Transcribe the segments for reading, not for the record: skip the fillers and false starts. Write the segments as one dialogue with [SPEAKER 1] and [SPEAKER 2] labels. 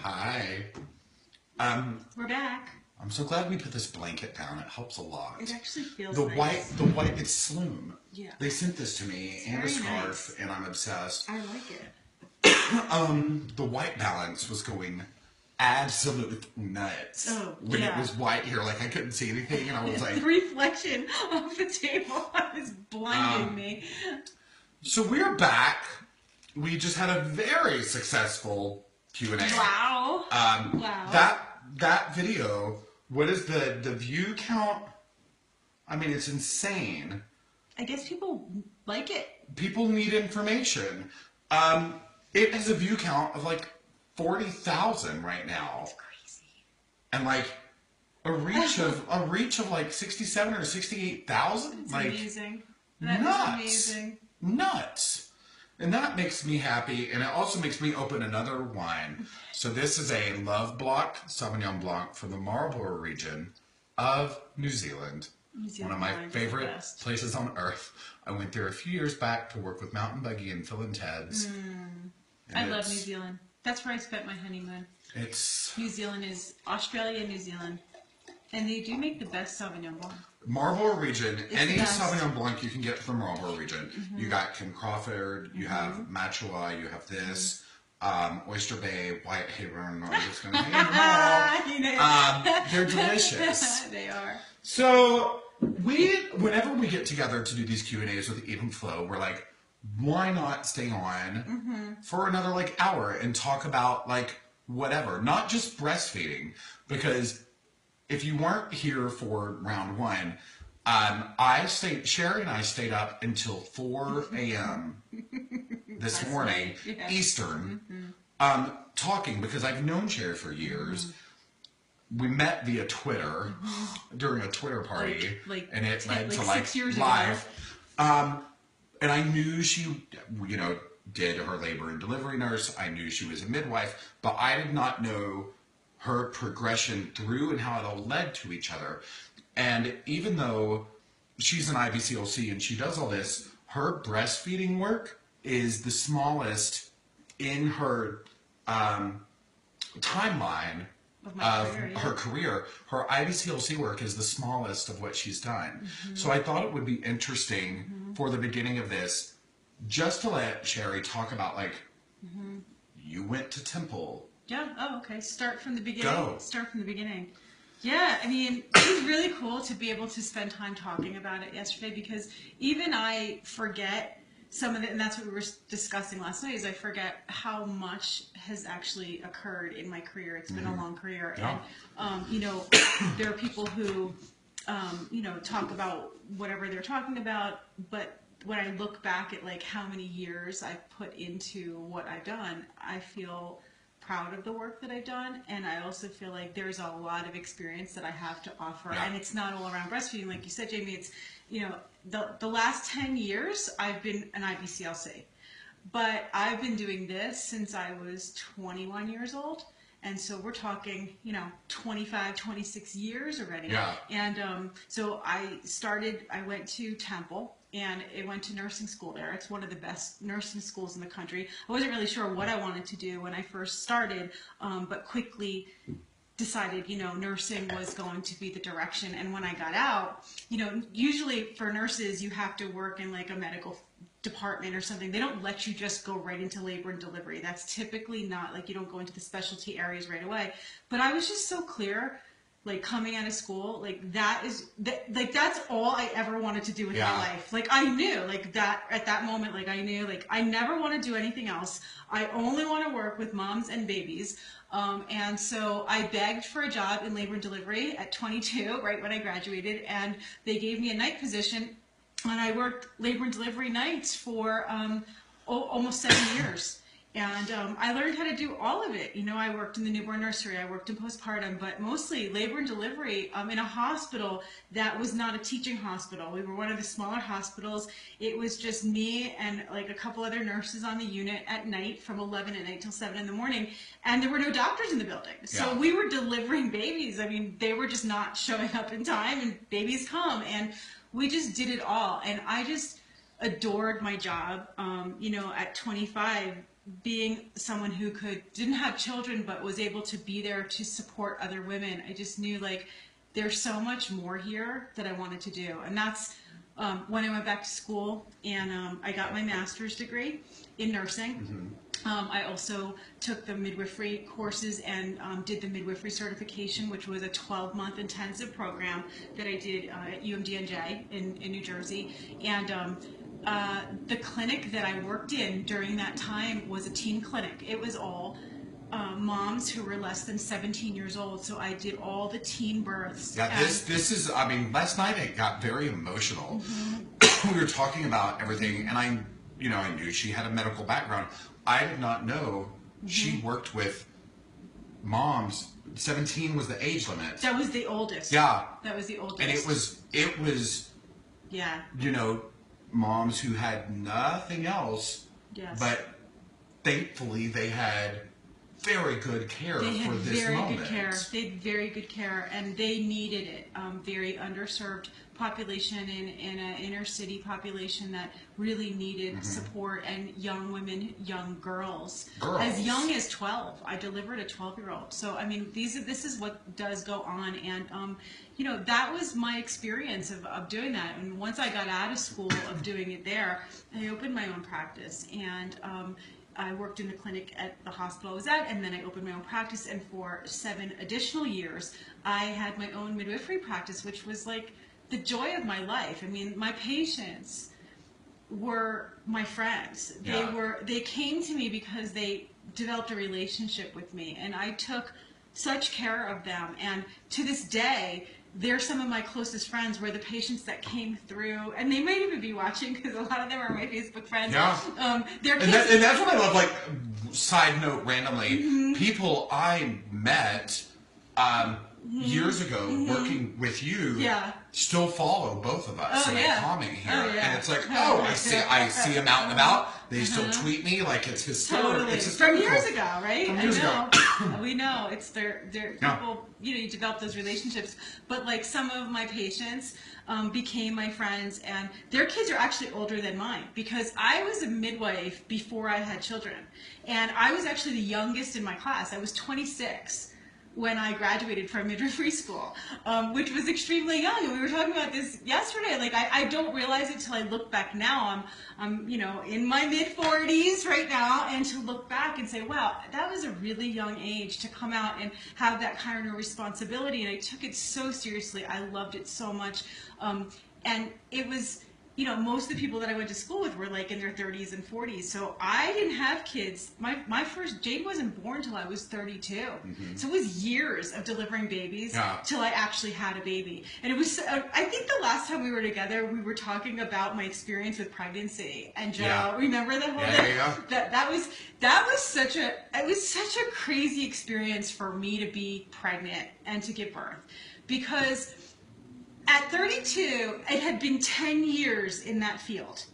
[SPEAKER 1] Hi.
[SPEAKER 2] We're back.
[SPEAKER 1] I'm so glad we put this blanket down. It helps a lot.
[SPEAKER 2] It actually feels
[SPEAKER 1] the
[SPEAKER 2] nice.
[SPEAKER 1] white, it's Sloom.
[SPEAKER 2] Yeah.
[SPEAKER 1] They sent this to me
[SPEAKER 2] It's
[SPEAKER 1] and a
[SPEAKER 2] very
[SPEAKER 1] scarf,
[SPEAKER 2] nice.
[SPEAKER 1] and I'm obsessed.
[SPEAKER 2] I like it.
[SPEAKER 1] The white balance was going absolute nuts.
[SPEAKER 2] Oh,
[SPEAKER 1] when
[SPEAKER 2] yeah.
[SPEAKER 1] it was white here, like I couldn't see anything, and I was like,
[SPEAKER 2] the reflection of the table is blinding me.
[SPEAKER 1] So we're back. We just had a very successful Q&A.
[SPEAKER 2] Wow.
[SPEAKER 1] Wow. That video, what is the view count? I mean, it's insane.
[SPEAKER 2] I guess people like it.
[SPEAKER 1] People need information. It has a view count of like 40,000 right now.
[SPEAKER 2] That's crazy.
[SPEAKER 1] And like a reach of like 67 or 68,000.
[SPEAKER 2] That's
[SPEAKER 1] like
[SPEAKER 2] amazing. That
[SPEAKER 1] nuts.
[SPEAKER 2] is amazing.
[SPEAKER 1] Nuts. And that makes me happy, and it also makes me open another wine. So this is a Love Block Sauvignon Blanc from the Marlborough region of New Zealand. One of my favorite places on earth. I went there a few years back to work with Mountain Buggy and Phil and Ted's.
[SPEAKER 2] I love New Zealand. That's where I spent my honeymoon. New Zealand is Australia, New Zealand. And they do make the best Sauvignon Blanc.
[SPEAKER 1] Marlborough region, any Sauvignon Blanc you can get from the Marlborough region. You got Kim Crawford, you have Machua, you have this, Oyster Bay, White Haven. I'm just going to name them all. They're delicious.
[SPEAKER 2] They are.
[SPEAKER 1] So whenever we get together to do these Q&As with Even Flow, we're like, why not stay on for another like hour and talk about like whatever, not just breastfeeding, because if you weren't here for round one, Shari and I stayed up until 4 a.m. this morning, Eastern, talking, because I've known Shari for years. We met via Twitter during a Twitter party, and it led to like
[SPEAKER 2] 6 years
[SPEAKER 1] live. And I knew she, did her labor and delivery nurse. I knew she was a midwife, but I did not know her progression through and how it all led to each other. And even though she's an IBCLC and she does all this, her breastfeeding work is the smallest in her timeline of her career. Her IBCLC work is the smallest of what she's done. So I thought it would be interesting for the beginning of this, just to let Shari talk about, like, you went to Temple.
[SPEAKER 2] Yeah. Oh, okay. Start from the beginning.
[SPEAKER 1] Go.
[SPEAKER 2] Start from the beginning. Yeah. I mean, it was really cool to be able to spend time talking about it yesterday, because even I forget some of it, and that's what we were discussing last night, is I forget how much has actually occurred in my career. It's been a long career.
[SPEAKER 1] Yeah.
[SPEAKER 2] And, there are people who, talk about whatever they're talking about, but when I look back at like how many years I've put into what I've done, I feel proud of the work that I've done, and I also feel like there's a lot of experience that I have to offer, and it's not all around breastfeeding. Like you said, Jamie, it's, the last 10 years I've been an IBCLC, but I've been doing this since I was 21 years old, and so we're talking, 25, 26 years already.
[SPEAKER 1] Yeah.
[SPEAKER 2] And so I went to Temple, and I went to nursing school there. It's one of the best nursing schools in the country. I wasn't really sure what I wanted to do when I first started, but quickly decided, nursing was going to be the direction. And when I got out, usually for nurses, you have to work in like a medical department or something. They don't let you just go right into labor and delivery. That's typically not, like, you don't go into the specialty areas right away. But I was just so clear, like, coming out of school, like, that's all I ever wanted to do with my life. Like, I knew, like, that at that moment, like, I knew, like, I never want to do anything else. I only want to work with moms and babies. And so I begged for a job in labor and delivery at 22, right when I graduated, and they gave me a night position, and I worked labor and delivery nights for almost 7 years. And I learned how to do all of it. I worked in the newborn nursery, I worked in postpartum, but mostly labor and delivery in a hospital that was not a teaching hospital. We were one of the smaller hospitals. It was just me and like a couple other nurses on the unit at night from 11 at night till 7 in the morning. And there were no doctors in the building. So we were delivering babies. I mean, they were just not showing up in time, and babies come. And we just did it all. And I just adored my job. At 25, being someone who didn't have children but was able to be there to support other women, I just knew like there's so much more here that I wanted to do. And that's when I went back to school and I got my master's degree in nursing. I also took the midwifery courses and did the midwifery certification, which was a 12-month intensive program that I did at UMDNJ in New Jersey. And the clinic that I worked in during that time was a teen clinic. It was all moms who were less than 17 years old. So I did all the teen births.
[SPEAKER 1] Yeah, this is, I mean, last night it got very emotional. We were talking about everything, and I knew she had a medical background. I did not know she worked with moms. 17 was the age limit.
[SPEAKER 2] That was the oldest.
[SPEAKER 1] Yeah.
[SPEAKER 2] That was the oldest.
[SPEAKER 1] And it was
[SPEAKER 2] yeah.
[SPEAKER 1] Moms who had nothing else.
[SPEAKER 2] Yes.
[SPEAKER 1] But thankfully they had very good care for this moment.
[SPEAKER 2] Good care. They had very good care, and they needed it. Very underserved population in an inner city population that really needed support, and young women, young girls, as young as 12. I delivered a 12-year-old. So I mean, this is what does go on, and that was my experience of doing that. And once I got out of school of doing it there, I opened my own practice, and I worked in the clinic at the hospital I was at, and then I opened my own practice, and for 7 additional years, I had my own midwifery practice, which was like the joy of my life. I mean, my patients were my friends.
[SPEAKER 1] Yeah.
[SPEAKER 2] They came to me because they developed a relationship with me, and I took such care of them. And to this day, they're some of my closest friends, were the patients that came through, and they might even be watching because a lot of them are my Facebook friends.
[SPEAKER 1] Yeah.
[SPEAKER 2] And
[SPEAKER 1] that's what I love, like, side note randomly, people I met years ago working with you still follow both of us and they comment here. And it's like, I see them out and about. They still tweet me like it's hysterical.
[SPEAKER 2] Totally.
[SPEAKER 1] It's hysterical.
[SPEAKER 2] From years ago, right?
[SPEAKER 1] From years ago.
[SPEAKER 2] We know. It's they're people, you develop those relationships. But like some of my patients became my friends, and their kids are actually older than mine, because I was a midwife before I had children. And I was actually the youngest in my class. I was 26 when I graduated from midwifery school, which was extremely young. And we were talking about this yesterday. Like, I don't realize it till I look back now. I'm in my mid-40s right now, and to look back and say, wow, that was a really young age to come out and have that kind of responsibility. And I took it so seriously. I loved it so much. And it was, most of the people that I went to school with were like in their 30s and 40s. So I didn't have kids. My first, Jade wasn't born till I was 32. So it was years of delivering babies till I actually had a baby. And it was, I think the last time we were together, we were talking about my experience with pregnancy. And Joe, remember the whole thing? That was such a crazy experience for me to be pregnant and to give birth, because at 32, it had been 10 years in that field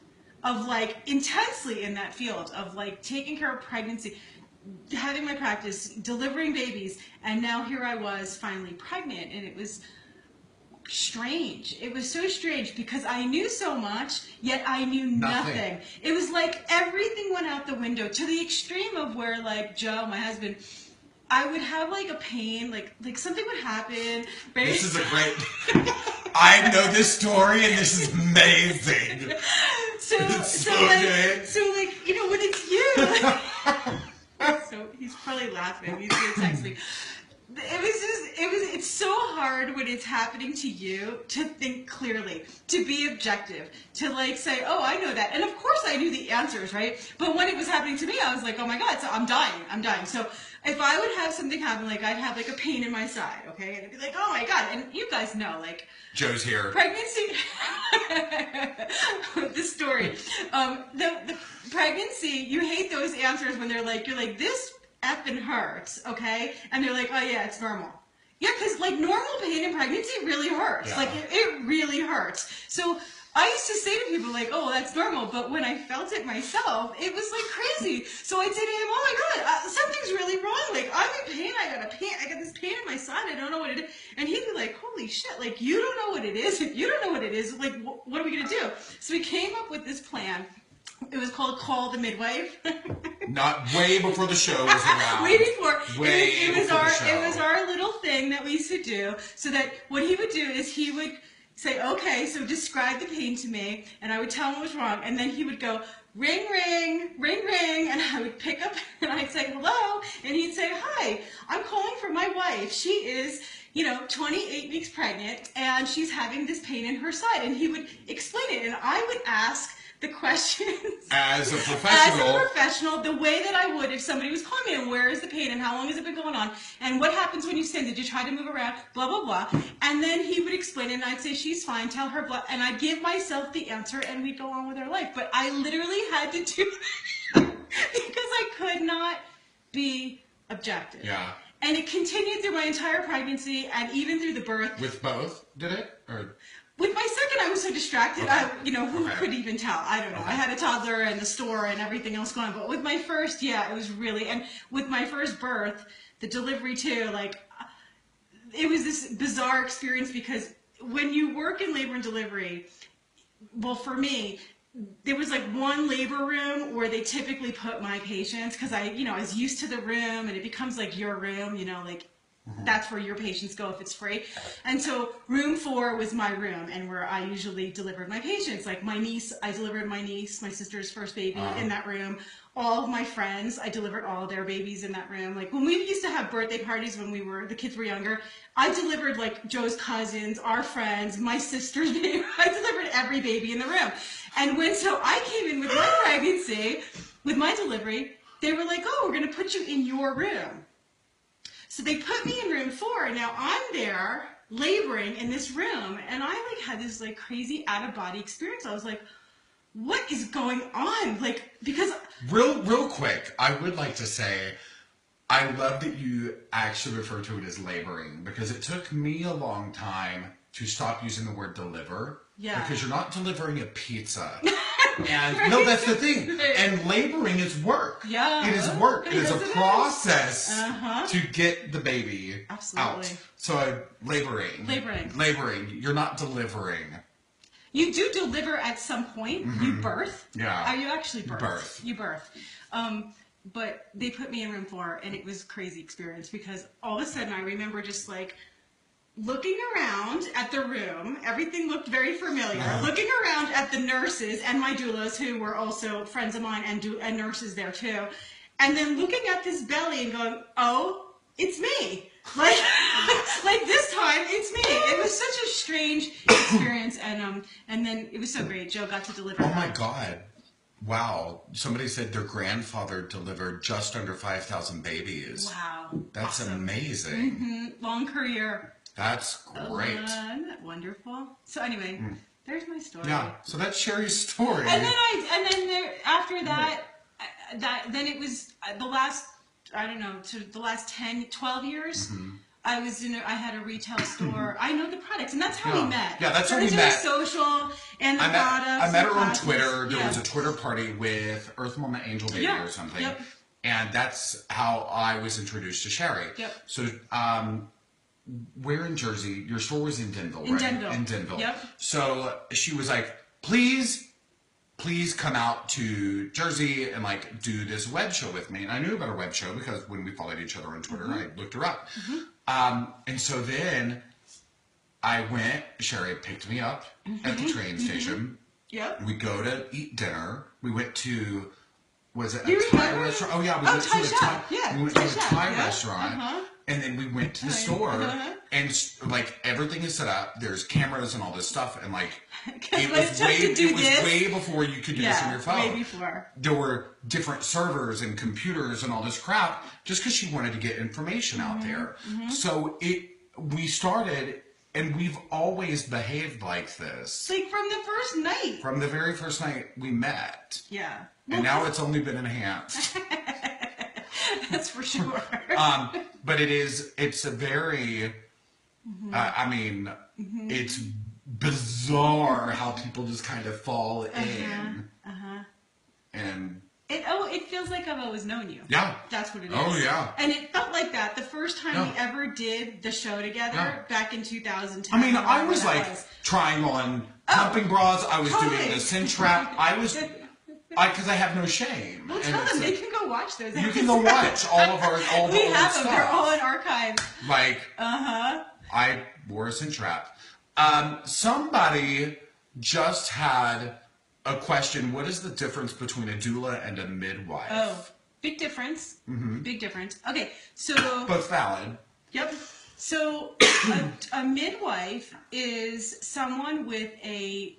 [SPEAKER 2] of like intensely in that field of like taking care of pregnancy, having my practice, delivering babies. And now here I was finally pregnant, and it was strange. It was so strange because I knew so much, yet I knew nothing. It was like everything went out the window, to the extreme of where like Joe, my husband, I would have like a pain, like something would happen.
[SPEAKER 1] This is a great... I know this story, and this is amazing.
[SPEAKER 2] So when it's you, so he's probably laughing. He's gonna text me. It's so hard when it's happening to you to think clearly, to be objective, to like say, oh, I know that. And of course I knew the answers, right? But when it was happening to me, I was like, oh my God, so I'm dying. So if I would have something happen, like I'd have like a pain in my side, okay? And I'd be like, oh my God. And you guys know, like,
[SPEAKER 1] Joe's here.
[SPEAKER 2] Pregnancy, the story. The pregnancy, you hate those answers when they're like, you're like, this effing hurts, okay? And they're like, oh yeah, it's normal. Yeah, because like normal pain in pregnancy really hurts. Like it really hurts. So I used to say to people like, oh, that's normal. But when I felt it myself, it was like crazy. So I'd say to him, oh my God, something's really wrong. Like I'm in pain. I got this pain in my side. I don't know what it is. And he'd be like, holy shit, like you don't know what it is. If you don't know what it is, like what are we going to do? So we came up with this plan. It was called Call the Midwife.
[SPEAKER 1] Not way before the show was around.
[SPEAKER 2] Way before.
[SPEAKER 1] Way before the show.
[SPEAKER 2] It was our little thing that we used to do. So that what he would do is he would say, okay, so describe the pain to me, and I would tell him what was wrong, and then he would go, ring, ring, ring, ring, and I would pick up, and I'd say, hello, and he'd say, hi, I'm calling for my wife. She is, 28 weeks pregnant, and she's having this pain in her side, and he would explain it, and I would ask the questions
[SPEAKER 1] as a professional,
[SPEAKER 2] the way that I would if somebody was calling me, and where is the pain, and how long has it been going on, and what happens when you stand? Did you try to move around? Blah blah blah. And then he would explain it, and I'd say she's fine. Tell her blah, and I'd give myself the answer, and we'd go on with our life. But I literally had to do that because I could not be objective.
[SPEAKER 1] Yeah.
[SPEAKER 2] And it continued through my entire pregnancy, and even through the birth.
[SPEAKER 1] With both, did it? Or
[SPEAKER 2] with my second, I was so distracted.
[SPEAKER 1] Okay.
[SPEAKER 2] Who could even tell? I don't know. Okay. I had a toddler and the store and everything else going on. But with my first, it was really, and with my first birth, the delivery too, it was this bizarre experience because when you work in labor and delivery, well, for me, there was one labor room where they typically put my patients because I was used to the room, and it becomes like your room, that's where your patients go if it's free. And so room 4 was my room, and where I usually delivered my patients. Like my niece, I delivered my sister's first baby in that room. All of my friends, I delivered all of their babies in that room. Like when we used to have birthday parties when the kids were younger, I delivered Joe's cousins, our friends, my sister's baby. I delivered every baby in the room. And so I came in with my pregnancy, with my delivery, they were like, oh, we're going to put you in your room. So they put me in room 4, and now I'm there laboring in this room, and I had this crazy out-of-body experience. I was like, what is going on? Because
[SPEAKER 1] real quick, I would like to say, I love that you actually refer to it as laboring, because it took me a long time to stop using the word deliver.
[SPEAKER 2] Yeah.
[SPEAKER 1] Because you're not delivering a pizza. And right. No, that's the thing. And laboring is work.
[SPEAKER 2] Yeah.
[SPEAKER 1] It is work. It is a process to get the baby out. So laboring. You're not delivering.
[SPEAKER 2] You do deliver at some point. Mm-hmm. You birth.
[SPEAKER 1] Yeah.
[SPEAKER 2] You actually birth. You birth. But they put me in room 4, and it was a crazy experience because all of a sudden I remember just looking around at the room, everything looked very familiar. Looking around at the nurses and my doulas, who were also friends of mine and nurses there too, and then looking at this belly and going, "Oh, it's me!" Like this time, it's me. It was such a strange experience, and then it was so great. Joe got to deliver.
[SPEAKER 1] Oh my God! Wow! Somebody said their grandfather delivered just under 5,000 babies.
[SPEAKER 2] Wow!
[SPEAKER 1] That's
[SPEAKER 2] awesome.
[SPEAKER 1] Amazing.
[SPEAKER 2] Mm-hmm. Long career.
[SPEAKER 1] That's great.
[SPEAKER 2] Isn't that wonderful? So anyway, there's my story.
[SPEAKER 1] Yeah. So that's Shari's story.
[SPEAKER 2] And then after that, then it was the last, I don't know, to the last 10, 12 years. Mm-hmm. I had a retail store. I know the products, and that's how we met.
[SPEAKER 1] Yeah, that's how we met.
[SPEAKER 2] Social and the products.
[SPEAKER 1] I met her on Twitter. There was a Twitter party with Earth Mama Angel Baby or something. Yep. And that's how I was introduced to Shari.
[SPEAKER 2] Yep.
[SPEAKER 1] So, where in Jersey? Your store was in Denville, right? In Denville.
[SPEAKER 2] Yep.
[SPEAKER 1] So she was like, please come out to Jersey and do this web show with me. And I knew about her web show because when we followed each other on Twitter, I looked her up. And so then I went, Shari picked me up at the train station.
[SPEAKER 2] Yep.
[SPEAKER 1] We go to eat dinner. We went to, was it
[SPEAKER 2] a
[SPEAKER 1] Thai restaurant? Oh yeah, we went to a Thai restaurant.
[SPEAKER 2] Uh-huh.
[SPEAKER 1] And then we went to the store, and everything is set up. There's cameras and all this stuff, and it was way before you could do this on your phone.
[SPEAKER 2] Way before.
[SPEAKER 1] There were different servers and computers and all this crap, just because she wanted to get information out there. Mm-hmm. So we started, and we've always behaved like this.
[SPEAKER 2] From the first night.
[SPEAKER 1] From the very first night we met.
[SPEAKER 2] Yeah.
[SPEAKER 1] And now it's only been enhanced.
[SPEAKER 2] That's for sure.
[SPEAKER 1] But it's a very, it's bizarre how people just kind of fall in. And
[SPEAKER 2] it feels like I've always known you.
[SPEAKER 1] Yeah.
[SPEAKER 2] That's what it is.
[SPEAKER 1] Oh, yeah.
[SPEAKER 2] And it felt like that the first time we ever did the show together back in 2010.
[SPEAKER 1] I mean, I was trying on pumping bras. I was doing the cinch wrap. Because I have no shame.
[SPEAKER 2] Well, tell them they can go watch those.
[SPEAKER 1] You can go watch all of our all
[SPEAKER 2] we
[SPEAKER 1] the
[SPEAKER 2] have
[SPEAKER 1] old
[SPEAKER 2] them. They're
[SPEAKER 1] stuff.
[SPEAKER 2] all in archives.
[SPEAKER 1] Like, I wore a cinch wrap. Somebody just had a question. What is the difference between a doula and a midwife?
[SPEAKER 2] Oh, big difference. Big difference. Okay, so
[SPEAKER 1] Both valid.
[SPEAKER 2] Yep. So a midwife is someone with a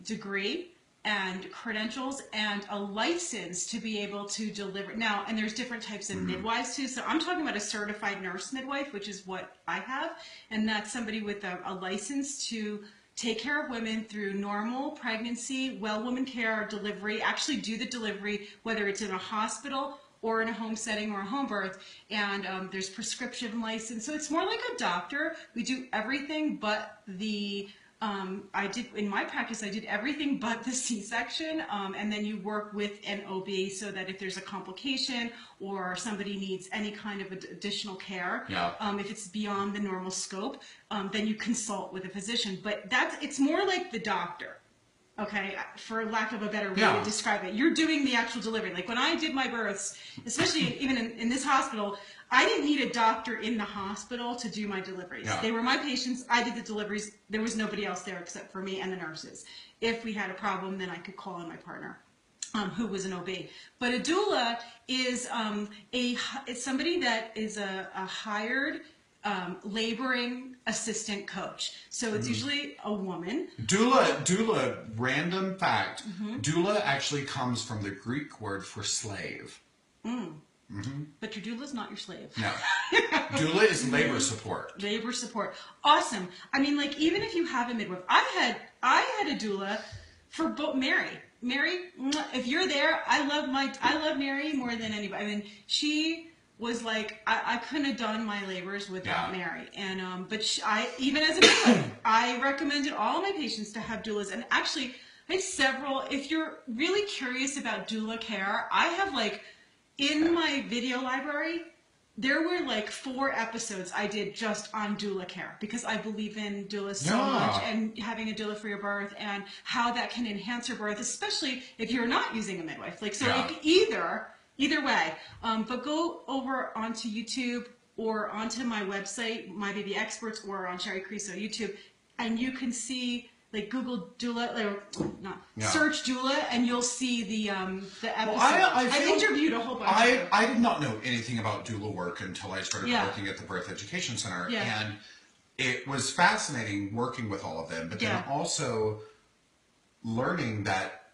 [SPEAKER 2] degree and credentials and a license to be able to deliver. Now, and there's different types of midwives too. So I'm talking about a certified nurse midwife, which is what I have. And that's somebody with a license to take care of women through normal pregnancy, well woman care, delivery, actually do the delivery, whether it's in a hospital or in a home setting or a home birth, and there's prescription license. So it's more like a doctor. We do everything but the, in my practice, I did everything but the C-section, and then you work with an OB so that if there's a complication or somebody needs any kind of additional care, if it's beyond the normal scope, then you consult with a physician. But it's more like the doctor. Okay, for lack of a better way to describe it. You're doing the actual delivery. Like when I did my births, especially even in this hospital, I didn't need a doctor in the hospital to do my deliveries. They were my patients. I did the deliveries. There was nobody else there except for me and the nurses. If we had a problem, then I could call on my partner, who was an OB. But a doula is it's somebody that is a hired laboring assistant coach. So it's usually a woman.
[SPEAKER 1] Doula, random fact, doula actually comes from the Greek word for slave.
[SPEAKER 2] But your doula is not your slave.
[SPEAKER 1] No. Doula is labor support.
[SPEAKER 2] Labor support. Awesome. I mean, like, even if you have a midwife, I had a doula for both. Mary, if you're there, I love Mary more than anybody. I mean, she was like, I couldn't have done my labors without Mary. And even as a midwife, I recommended all my patients to have doulas. And actually, I had several. If you're really curious about doula care, I have in my video library, there were 4 episodes I did just on doula care because I believe in doulas so much, and having a doula for your birth and how that can enhance your birth, especially if you're not using a midwife. Either way, but go over onto YouTube or onto my website, My Baby Experts, or on Shari Criso YouTube, and you can see, Google doula, search doula, and you'll see the episode. Well, I've interviewed a whole bunch of them.
[SPEAKER 1] I did not know anything about doula work until I started working at the Birth Education Center, and it was fascinating working with all of them, but then also learning that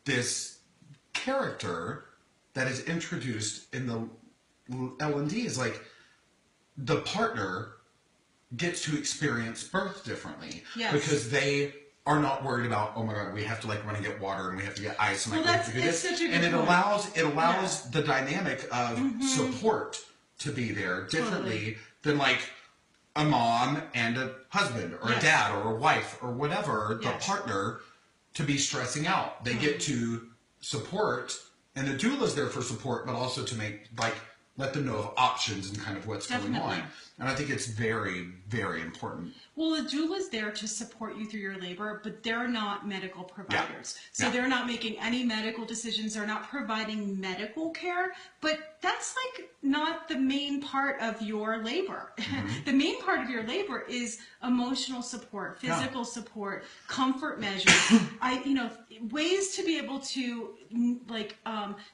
[SPEAKER 1] this character that is introduced in the L&D is the partner gets to experience birth differently because they are not worried about, oh my God, we have to run and get water and we have to get ice and we have to do this.
[SPEAKER 2] Such a good
[SPEAKER 1] and it
[SPEAKER 2] point.
[SPEAKER 1] allows the dynamic of support to be there differently than a mom and a husband or a dad or a wife or whatever, the partner to be stressing out. They get to support. And the doula's there for support, but also to make, let them know of options and kind of what's going on. And I think it's very, very important.
[SPEAKER 2] Well, the doula's there to support you through your labor, but they're not medical providers. So they're not making any medical decisions. They're not providing medical care, but that's not the main part of your labor. The main part of your labor is emotional support, physical support, comfort measures, ways to be able to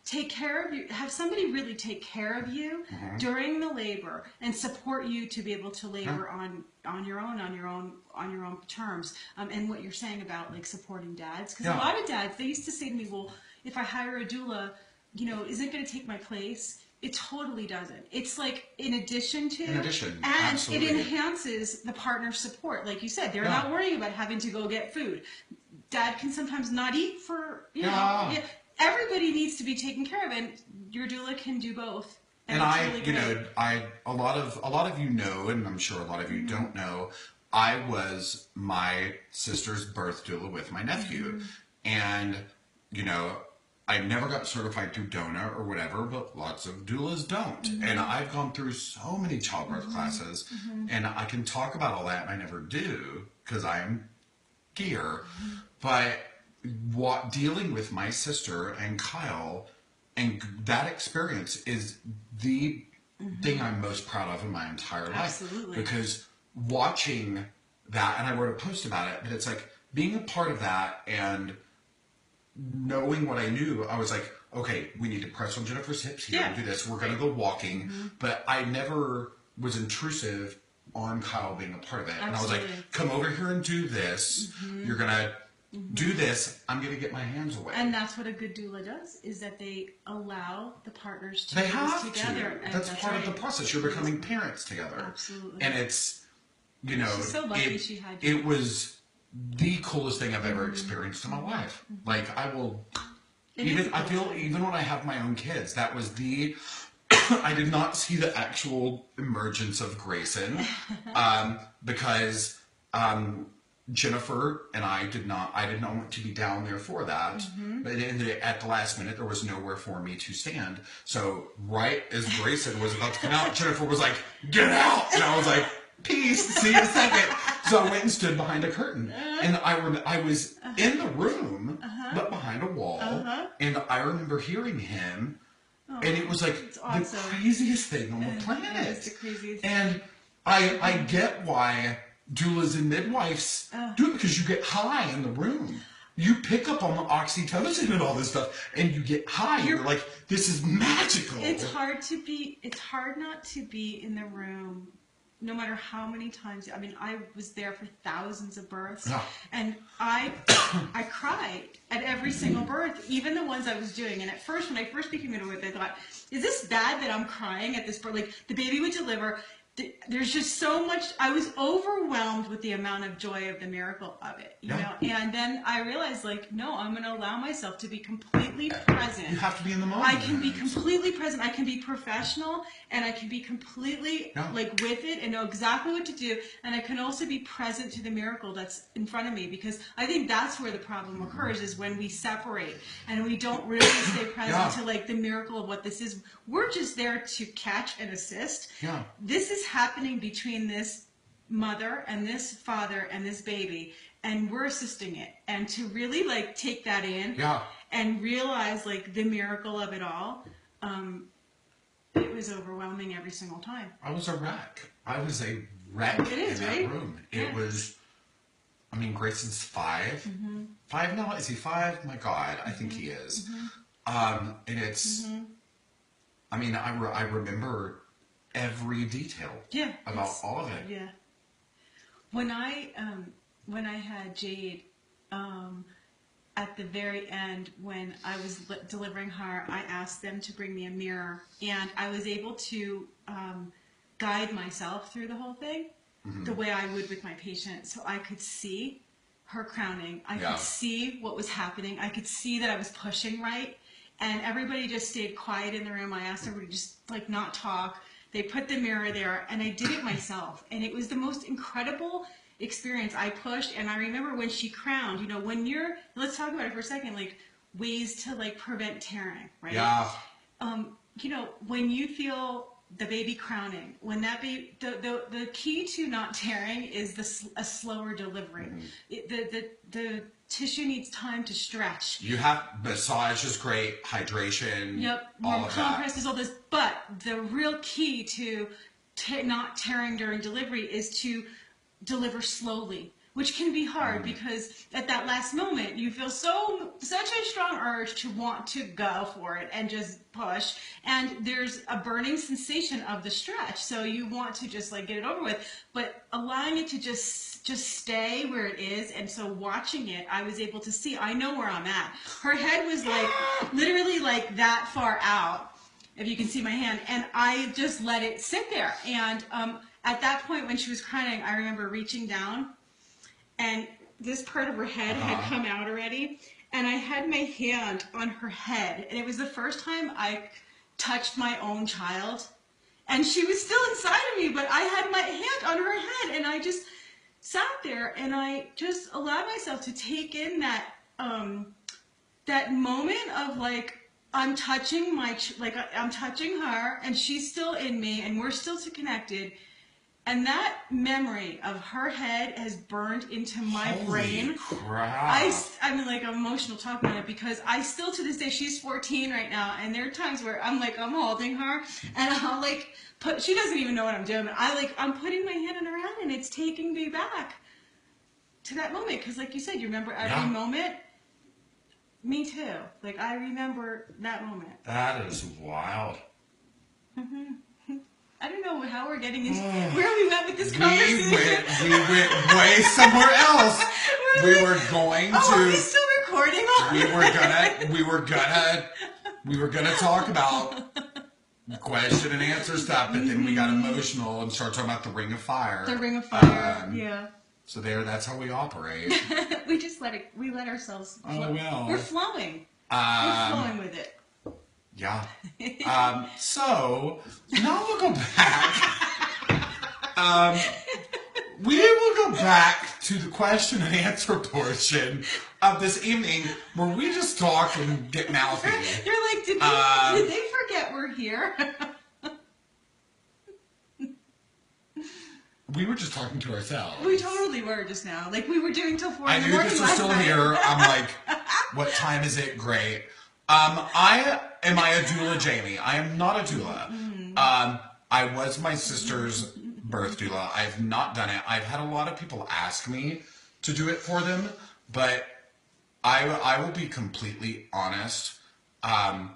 [SPEAKER 2] take care of you, have somebody really take care of you during the labor and support you to be able to labor on your own terms. And what you're saying about supporting dads, because a lot of dads, they used to say to me, well, if I hire a doula, is it going to take my place? It totally doesn't. It's in addition to, and
[SPEAKER 1] absolutely.
[SPEAKER 2] It enhances the partner support. Like you said, they're not worrying about having to go get food. Dad can sometimes not eat for, everybody needs to be taken care of, and your doula can do both.
[SPEAKER 1] And a lot of you know, and I'm sure a lot of you don't know, I was my sister's birth doula with my nephew. And, I never got certified through DONA or whatever, but lots of doulas don't. And I've gone through so many childbirth classes, and I can talk about all that, and I never do, because I'm gear. But dealing with my sister and Kyle, and that experience is the thing I'm most proud of in my entire life.
[SPEAKER 2] Absolutely.
[SPEAKER 1] Because watching that, and I wrote a post about it, but it's like being a part of that and knowing what I knew, I was like, okay, we need to press on Jennifer's hips here and do this. We're going to go walking. But I never was intrusive on Kyle being a part of it. And I was like, come over here and do this. You're going to do this. I'm going to get my hands away.
[SPEAKER 2] And that's what a good doula does, is that they allow the partners to
[SPEAKER 1] do
[SPEAKER 2] this
[SPEAKER 1] have
[SPEAKER 2] together.
[SPEAKER 1] To. That's part of the process. You're becoming parents together.
[SPEAKER 2] Absolutely.
[SPEAKER 1] And it's, you know,
[SPEAKER 2] she's so lucky she had you.
[SPEAKER 1] It was the coolest thing I've ever experienced in my life. Like, I will... I feel even when I have my own kids, that was the, I did not see the actual emergence of Grayson, because, Jennifer and I did not want to be down there for that, but at the last minute, there was nowhere for me to stand. So right as Grayson was about to come out, Jennifer was like, get out! And I was like, peace, see you in a second. So I went and stood behind a curtain, and I was in the room, but behind a wall, and I remember hearing him, and it was like the craziest thing on the planet.
[SPEAKER 2] It was the craziest
[SPEAKER 1] and
[SPEAKER 2] thing.
[SPEAKER 1] I get why doulas and midwives do it, because you get high in the room. You pick up on the oxytocin and all this stuff, and you get high. You're like, this is magical.
[SPEAKER 2] It's hard not to be in the room, no matter how many times. I mean, I was there for thousands of births, and I cried at every single birth, even the ones I was doing. And at first, when I first became a midwife, I thought, is this bad that I'm crying at this birth? Like, the baby would deliver. There's just so much. I was overwhelmed with the amount of joy of the miracle of it, you know. And then I realized, like, no, I'm going to allow myself to be completely present.
[SPEAKER 1] You have to be in the moment.
[SPEAKER 2] I can be completely present. I can be professional, and I can be completely like with it and know exactly what to do. And I can also be present to the miracle that's in front of me, because I think that's where the problem occurs, is when we separate and we don't really stay present to like the miracle of what this is. We're just there to catch and assist. This is happening between this mother and this father and this baby, and we're assisting it. And to really like take that in and realize like the miracle of it all, it was overwhelming every single time.
[SPEAKER 1] I was a wreck. I was a wreck in that room. It was, I mean, Grayson's 5. 5 now? Is he 5? My God, I think he is. And it's, I mean, I remember every detail about all of it.
[SPEAKER 2] Yeah. When I had Jade, at the very end, when I was delivering her, I asked them to bring me a mirror, and I was able to guide myself through the whole thing the way I would with my patient. So I could see her crowning. I could see what was happening. I could see that I was pushing right, and everybody just stayed quiet in the room. I asked everybody to just like not talk. They put the mirror there, and I did it myself, and it was the most incredible experience. I pushed, and I remember when she crowned, you know, when you're, let's talk about it for a second, like ways to like prevent tearing, right?
[SPEAKER 1] Yeah.
[SPEAKER 2] You know, when you feel the baby crowning, when that baby, the key to not tearing is a slower delivery. The tissue needs time to stretch.
[SPEAKER 1] You have, massage is great, hydration, all of that.
[SPEAKER 2] Compresses, all this, but the real key to not tearing during delivery is to deliver slowly, which can be hard because at that last moment you feel such a strong urge to want to go for it and just push, and there's a burning sensation of the stretch, so you want to just like get it over with, but allowing it to just stay where it is. And so watching it, I was able to see, I know where I'm at. Her head was like literally like that far out, if you can see my hand, and I just let it sit there. And at that point when she was crying, I remember reaching down, and this part of her head had come out already, and I had my hand on her head, and it was the first time I touched my own child, and she was still inside of me, but I had my hand on her head, and I just sat there, and I just allowed myself to take in that that moment of like, I'm touching I'm touching her, and she's still in me, and we're still connected. And that memory of her head has burned into my brain.
[SPEAKER 1] Crap.
[SPEAKER 2] I'm like emotional talking about it because I still to this day, she's 14 right now, and there are times where I'm holding her and I'll she doesn't even know what I'm doing, but I'm putting my hand on her head and it's taking me back to that moment because like you said, you remember every moment. Me too. I remember that moment.
[SPEAKER 1] That is wild.
[SPEAKER 2] I don't know how we're getting into where we went with this conversation.
[SPEAKER 1] We went way somewhere else. We were going to.
[SPEAKER 2] Are we still recording on
[SPEAKER 1] we were gonna talk about question and answer stuff, but then we got emotional and started talking about the Ring of Fire.
[SPEAKER 2] The Ring of Fire. Yeah.
[SPEAKER 1] So that's how we operate.
[SPEAKER 2] We just we let ourselves flow.
[SPEAKER 1] Oh well.
[SPEAKER 2] We're flowing. We're flowing with it.
[SPEAKER 1] Yeah. So now we'll go back. We will go back to the question and answer portion of this evening where we just talk and get mouthy.
[SPEAKER 2] You're like, did they forget we're here?
[SPEAKER 1] We were just talking to ourselves.
[SPEAKER 2] We totally were just now. We were doing till 4 in the morning.
[SPEAKER 1] I knew this was still here. I'm like, what time is it? Great. Am I a doula, Jamie? I am not a doula. I was my sister's birth doula. I've not done it. I've had a lot of people ask me to do it for them, but I will be completely honest. I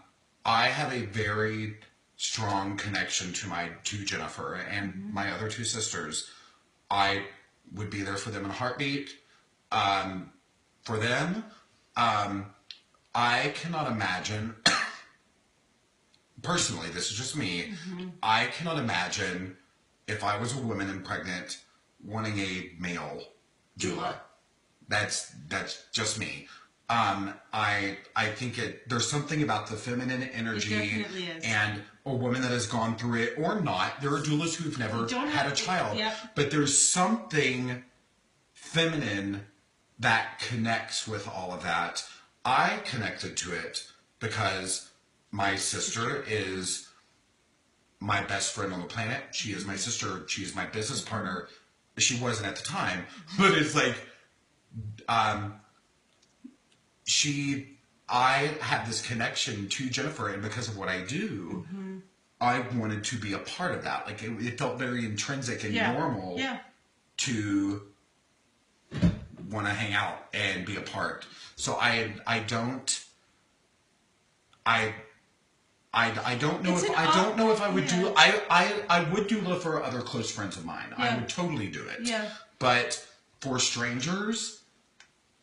[SPEAKER 1] have a very strong connection to Jennifer and my other two sisters. I would be there for them in a heartbeat. For them, I cannot imagine, personally, this is just me, I cannot imagine if I was a woman and pregnant wanting a male doula. That's just me. I think there's something about the feminine energy and a woman that has gone through it or not. There are doulas who've never had a child, but there's something feminine that connects with all of that. I connected to it because my sister is my best friend on the planet. She is my sister. She is my business partner. She wasn't at the time, but it's I have this connection to Jennifer, and because of what I do, I wanted to be a part of that. It felt very intrinsic and normal to want to hang out and be a part. So I don't know if I would do. I would do it for other close friends of mine. I would totally do it.
[SPEAKER 2] Yeah.
[SPEAKER 1] But for strangers,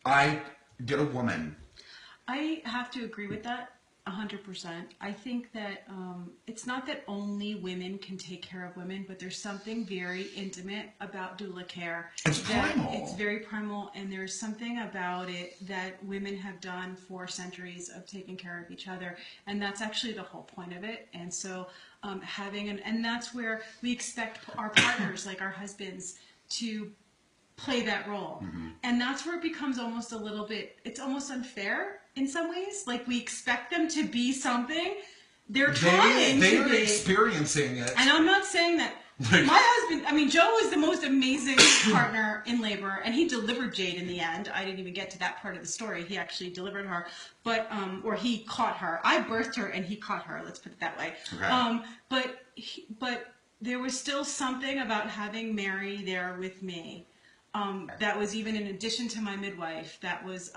[SPEAKER 1] I get a woman.
[SPEAKER 2] I have to agree with that 100%. I think that it's not that only women can take care of women, but there's something very intimate about doula care.
[SPEAKER 1] It's primal.
[SPEAKER 2] It's very primal, and there's something about it that women have done for centuries of taking care of each other, and that's actually the whole point of it. And so and that's where we expect our partners, like our husbands, to play that role. And that's where it becomes almost a little bit, it's almost unfair in some ways. We expect them to be something. They're
[SPEAKER 1] experiencing it.
[SPEAKER 2] And I'm not saying that. My husband, Joe was the most amazing partner in labor, and he delivered Jade in the end. I didn't even get to that part of the story. He actually delivered her, but or he caught her. I birthed her, and he caught her. Let's put it that way.
[SPEAKER 1] Okay.
[SPEAKER 2] But there was still something about having Mary there with me. That was even in addition to my midwife, that was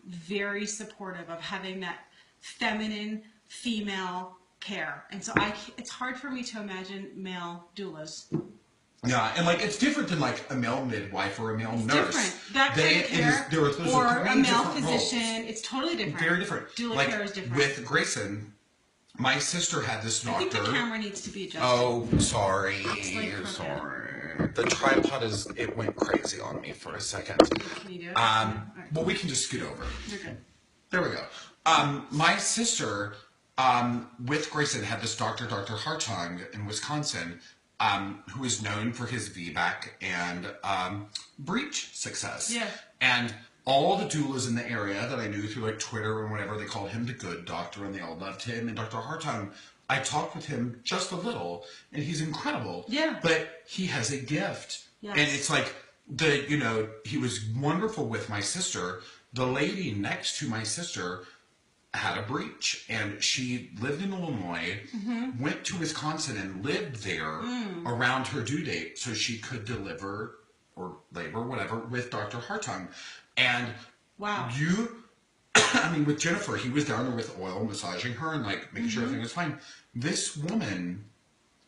[SPEAKER 2] very supportive of having that feminine, female care. And so it's hard for me to imagine male doulas.
[SPEAKER 1] Yeah, and it's different than a male midwife or a male nurse.
[SPEAKER 2] Different. That kind of care, or a male physician. Roles. It's totally different.
[SPEAKER 1] Very different.
[SPEAKER 2] Doula care is different.
[SPEAKER 1] With Grayson, my sister had this doctor.
[SPEAKER 2] I think the camera needs to be adjusted.
[SPEAKER 1] Oh, sorry. Sorry. The tripod it went crazy on me for a second.
[SPEAKER 2] Can you do it? Right.
[SPEAKER 1] Well, we can just scoot over.
[SPEAKER 2] You're good.
[SPEAKER 1] There we go. My sister, with Grayson, had this doctor, Dr. Hartung in Wisconsin, who is known for his VBAC and breech success.
[SPEAKER 2] Yeah.
[SPEAKER 1] And all the doulas in the area that I knew through Twitter and whatever, they called him the good doctor, and they all loved him. And Dr. Hartung I talk with him just a little, and he's incredible.
[SPEAKER 2] Yeah.
[SPEAKER 1] But he has a gift.
[SPEAKER 2] Yes.
[SPEAKER 1] And it's like, he was wonderful with my sister. The lady next to my sister had a breech, and she lived in Illinois, went to Wisconsin and lived there around her due date so she could deliver or labor, whatever, with Dr. Hartung. And
[SPEAKER 2] wow.
[SPEAKER 1] with Jennifer, he was down there with oil, massaging her and like making sure everything was fine. This woman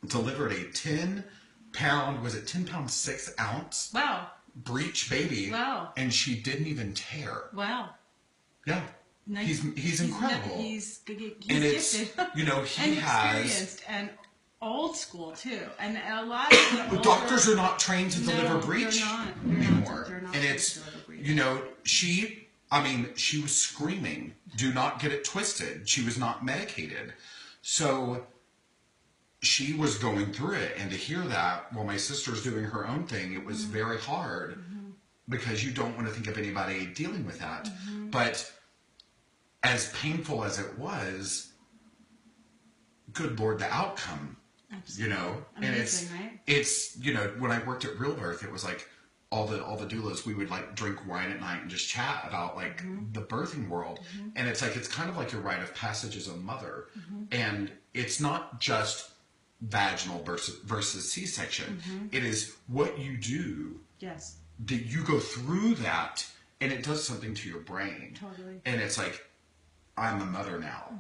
[SPEAKER 1] delivered a 10 pound 6 ounce
[SPEAKER 2] wow.
[SPEAKER 1] breech baby.
[SPEAKER 2] Wow.
[SPEAKER 1] And she didn't even tear.
[SPEAKER 2] Wow.
[SPEAKER 1] Yeah.
[SPEAKER 2] Nice.
[SPEAKER 1] He's incredible.
[SPEAKER 2] He's
[SPEAKER 1] and
[SPEAKER 2] gifted.
[SPEAKER 1] He
[SPEAKER 2] and
[SPEAKER 1] has
[SPEAKER 2] experienced and old school too. And a lot of the
[SPEAKER 1] doctors are not trained to deliver breech anymore.
[SPEAKER 2] They're not
[SPEAKER 1] and it's she was screaming, "Do not get it twisted." She was not medicated. So she was going through it, and to hear that while my sister's doing her own thing, it was very hard because you don't want to think of anybody dealing with that. But as painful as it was, good Lord, the outcome,
[SPEAKER 2] Absolutely.
[SPEAKER 1] Amazing,
[SPEAKER 2] and
[SPEAKER 1] it's when I worked at Real Birth, it was like all the doulas, we would like drink wine at night and just chat about like the birthing world. And it's like, it's kind of like your rite of passage as a mother. And it's not just vaginal versus C-section. It is what you do.
[SPEAKER 2] Yes.
[SPEAKER 1] That you go through that and it does something to your brain.
[SPEAKER 2] Totally.
[SPEAKER 1] And it's like, I'm a mother now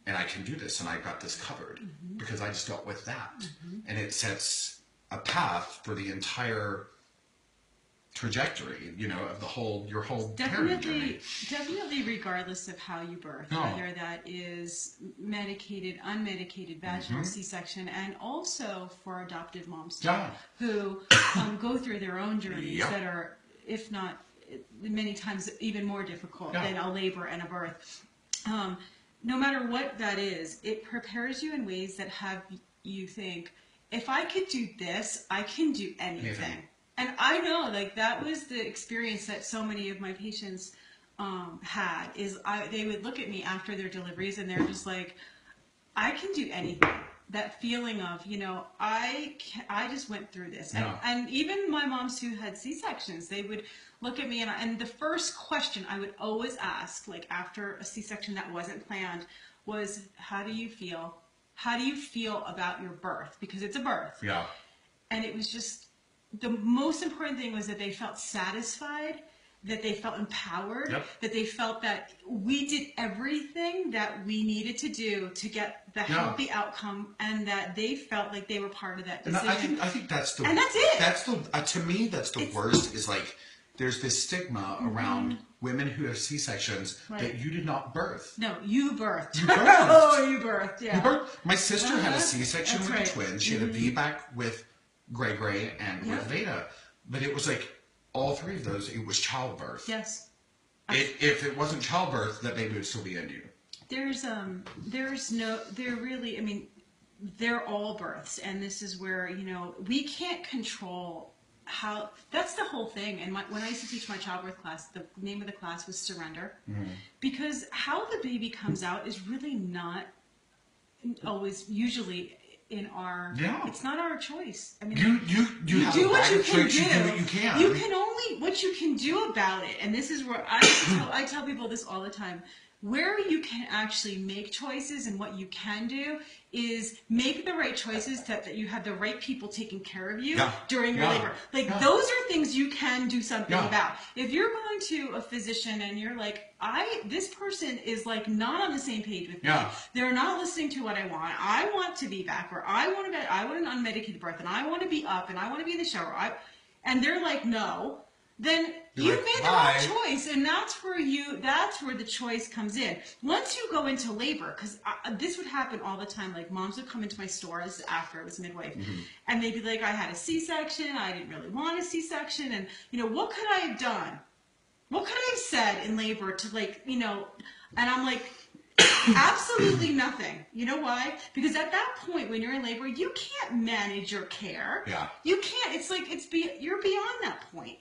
[SPEAKER 1] and I can do this and I got this covered because I just dealt with that. And it sets a path for the entire trajectory, of your whole parenting journey.
[SPEAKER 2] Definitely regardless of how you birth, whether that is medicated, unmedicated, vaginal C-section, and also for adoptive moms too, who go through their own journeys that are, if not many times, even more difficult than a labor and a birth. No matter what that is, it prepares you in ways that have you think, if I could do this, I can do anything. And I know, like, that was the experience that so many of my patients had, they would look at me after their deliveries and they're just like, I can do anything. That feeling of, I just went through this. And even my moms who had C-sections, they would look at me and the first question I would always ask, like after a C-section that wasn't planned, was, how do you feel? How do you feel about your birth? Because it's a birth. Yeah. And it was just, the most important thing was that they felt satisfied, that they felt empowered, that they felt that we did everything that we needed to do to get the healthy outcome, and that they felt like they were part of that decision.
[SPEAKER 1] And I think that's the,
[SPEAKER 2] and that's it.
[SPEAKER 1] That's the, to me, that's the worst, is like, there's this stigma around women who have C-sections that you did not birth.
[SPEAKER 2] No, you birthed.
[SPEAKER 1] You birthed.
[SPEAKER 2] Oh, you birthed, yeah.
[SPEAKER 1] You birthed. My sister had a C-section with the twins. She had a VBAC with Gray and with Veda. But it was like, all three of those, it was childbirth.
[SPEAKER 2] Yes.
[SPEAKER 1] If it wasn't childbirth, that baby would still be in you.
[SPEAKER 2] They're all births. And this is where, we can't control how, that's the whole thing. And when I used to teach my childbirth class, the name of the class was Surrender. Because how the baby comes out is really not always, usually, in our, it's not our choice. I mean, you
[SPEAKER 1] do what you can
[SPEAKER 2] do.
[SPEAKER 1] You do what you can.
[SPEAKER 2] You can only what you can do about it. And this is where I tell people this all the time. Where you can actually make choices and what you can do is make the right choices that you have the right people taking care of you during your labor. Like those are things you can do something about. If you're going to a physician and you're like, this person is like not on the same page with me. They're not listening to what I want. I want to be back, or I want an unmedicated birth, and I want to be up, and I want to be in the shower. And they're like, no. Then you've made the wrong choice, and that's where the choice comes in. Once you go into labor, because this would happen all the time. Like moms would come into my stores after I was a midwife, and they'd be like, "I had a C-section. I didn't really want a C-section, and what could I have done? What could I have said in labor to And I'm like, absolutely nothing. You know why? Because at that point, when you're in labor, you can't manage your care. You can't. It's like you're beyond that point.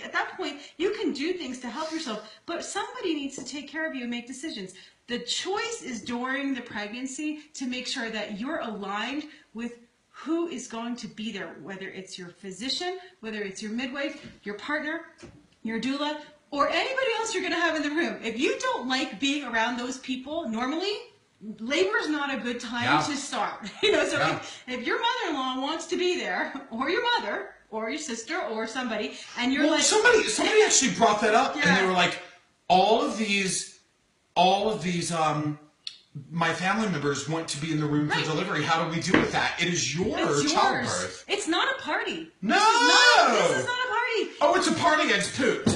[SPEAKER 2] At that point, you can do things to help yourself, but somebody needs to take care of you and make decisions. The choice is during the pregnancy to make sure that you're aligned with who is going to be there, whether it's your physician, whether it's your midwife, your partner, your doula, or anybody else you're going to have in the room. If you don't like being around those people normally, labor is not a good time to start. So if your mother-in-law wants to be there, or your mother, or your sister, or somebody, and you're like...
[SPEAKER 1] Somebody actually brought that up, and they were like, all of these, my family members want to be in the room for delivery. How do we deal with that? It is your childbirth.
[SPEAKER 2] It's not a party.
[SPEAKER 1] No!
[SPEAKER 2] This is not a party.
[SPEAKER 1] Oh, it's a party. It's pooped.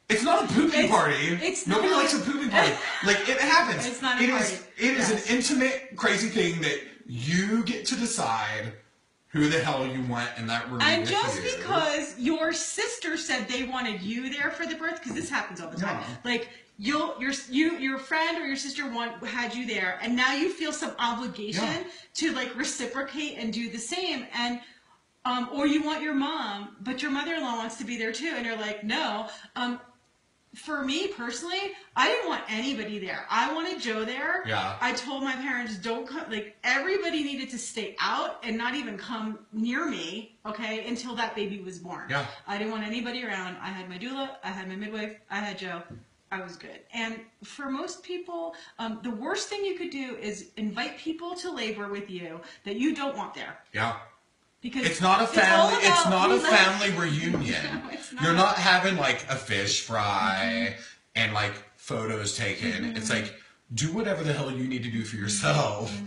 [SPEAKER 1] It's not a pooping party. Nobody likes a pooping party. It happens.
[SPEAKER 2] It's not a party.
[SPEAKER 1] It is an intimate, crazy thing that you get to decide who the hell you want in that room.
[SPEAKER 2] And just because your sister said they wanted you there for the birth, because this happens all the time. Your friend or your sister had you there, and now you feel some obligation to reciprocate and do the same, and or you want your mom, but your mother-in-law wants to be there too, and you're like, no. For me personally, I didn't want anybody there. I wanted Joe there.
[SPEAKER 1] Yeah.
[SPEAKER 2] I told my parents, don't come. Everybody needed to stay out and not even come near me, okay, until that baby was born.
[SPEAKER 1] Yeah.
[SPEAKER 2] I didn't want anybody around. I had my doula, I had my midwife, I had Joe. I was good. And for most people, the worst thing you could do is invite people to labor with you that you don't want there.
[SPEAKER 1] Yeah.
[SPEAKER 2] Because
[SPEAKER 1] it's not a family. It's not a family reunion.
[SPEAKER 2] No, it's not.
[SPEAKER 1] You're not having a fish fry and photos taken. It's do whatever the hell you need to do for yourself,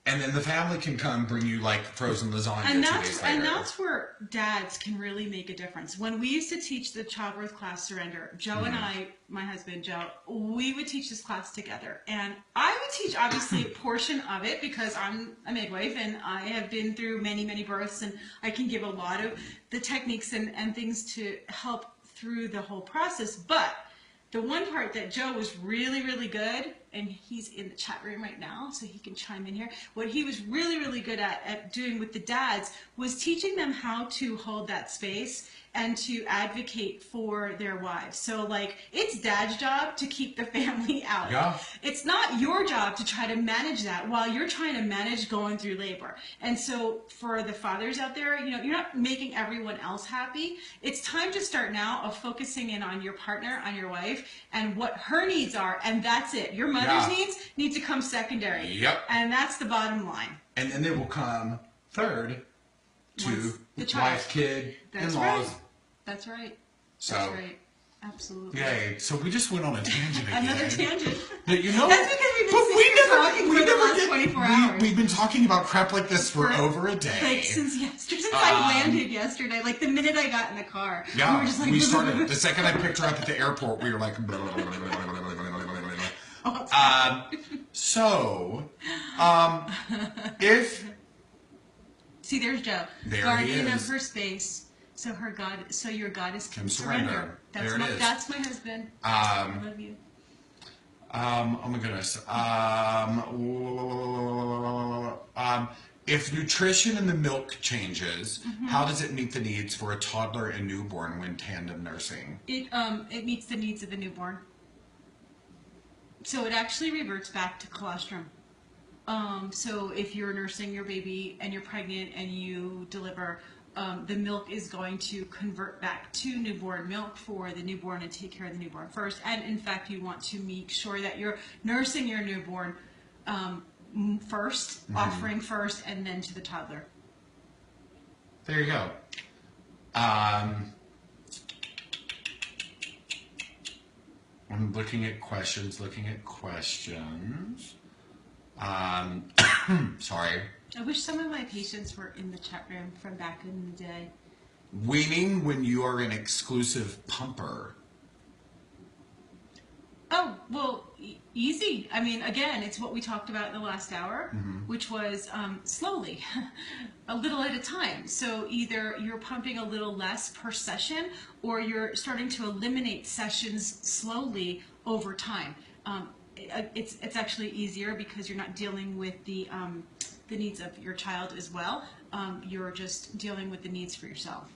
[SPEAKER 1] and then the family can come bring you frozen lasagna 2 days later.
[SPEAKER 2] And that's where dads can really make a difference. When we used to teach the childbirth class Surrender, Joe and I, my husband Joe, we would teach this class together. And I would teach obviously a portion of it because I'm a midwife and I have been through many, many births, and I can give a lot of the techniques and things to help through the whole process. But the one part that Joe was really, really good, and he's in the chat room right now, so he can chime in here. What he was really, really good at doing with the dads was teaching them how to hold that space and to advocate for their wives. So it's dad's job to keep the family out.
[SPEAKER 1] Yeah.
[SPEAKER 2] It's not your job to try to manage that while you're trying to manage going through labor. And so for the fathers out there, you're not making everyone else happy. It's time to start now of focusing in on your partner, on your wife, and what her needs are, and that's it. Your mother's needs need to come secondary.
[SPEAKER 1] Yep.
[SPEAKER 2] And that's the bottom line.
[SPEAKER 1] And then they will come third to
[SPEAKER 2] the child.
[SPEAKER 1] wife, kid,
[SPEAKER 2] That's
[SPEAKER 1] in-laws.
[SPEAKER 2] right. That's right.
[SPEAKER 1] So,
[SPEAKER 2] that's right. Absolutely.
[SPEAKER 1] Yay. So we just went on a tangent again.
[SPEAKER 2] Another tangent.
[SPEAKER 1] But
[SPEAKER 2] That's because we've been talking for the last 24 hours.
[SPEAKER 1] We've been talking about crap like this for over a day.
[SPEAKER 2] Since yesterday. Since I landed yesterday. The minute I got in the car.
[SPEAKER 1] Yeah.
[SPEAKER 2] We were just
[SPEAKER 1] we started. The second I picked her up at the airport, we were like... blah, blah, blah, blah, blah, blah, blah, blah, blah, blah. If...
[SPEAKER 2] See, there's Joe.
[SPEAKER 1] There
[SPEAKER 2] Guardian
[SPEAKER 1] he
[SPEAKER 2] of
[SPEAKER 1] is.
[SPEAKER 2] her space. So her God, so your goddess can
[SPEAKER 1] surrender.
[SPEAKER 2] That's
[SPEAKER 1] there it is.
[SPEAKER 2] That's my husband. I love you.
[SPEAKER 1] Oh my goodness. If nutrition in the milk changes, how does it meet the needs for a toddler and newborn when tandem nursing?
[SPEAKER 2] It meets the needs of the newborn. So it actually reverts back to colostrum. So if you're nursing your baby and you're pregnant and you deliver, the milk is going to convert back to newborn milk for the newborn and take care of the newborn first. And in fact, you want to make sure that you're nursing your newborn first, offering first, and then to the toddler.
[SPEAKER 1] There you go. I'm looking at questions. Sorry.
[SPEAKER 2] I wish some of my patients were in the chat room from back in the day.
[SPEAKER 1] Weaning when you are an exclusive pumper.
[SPEAKER 2] Oh, well, easy. I mean, again, it's what we talked about in the last hour, which was slowly, a little at a time. So either you're pumping a little less per session, or you're starting to eliminate sessions slowly over time. It's actually easier because you're not dealing with the needs of your child as well. You're just dealing with the needs for yourself.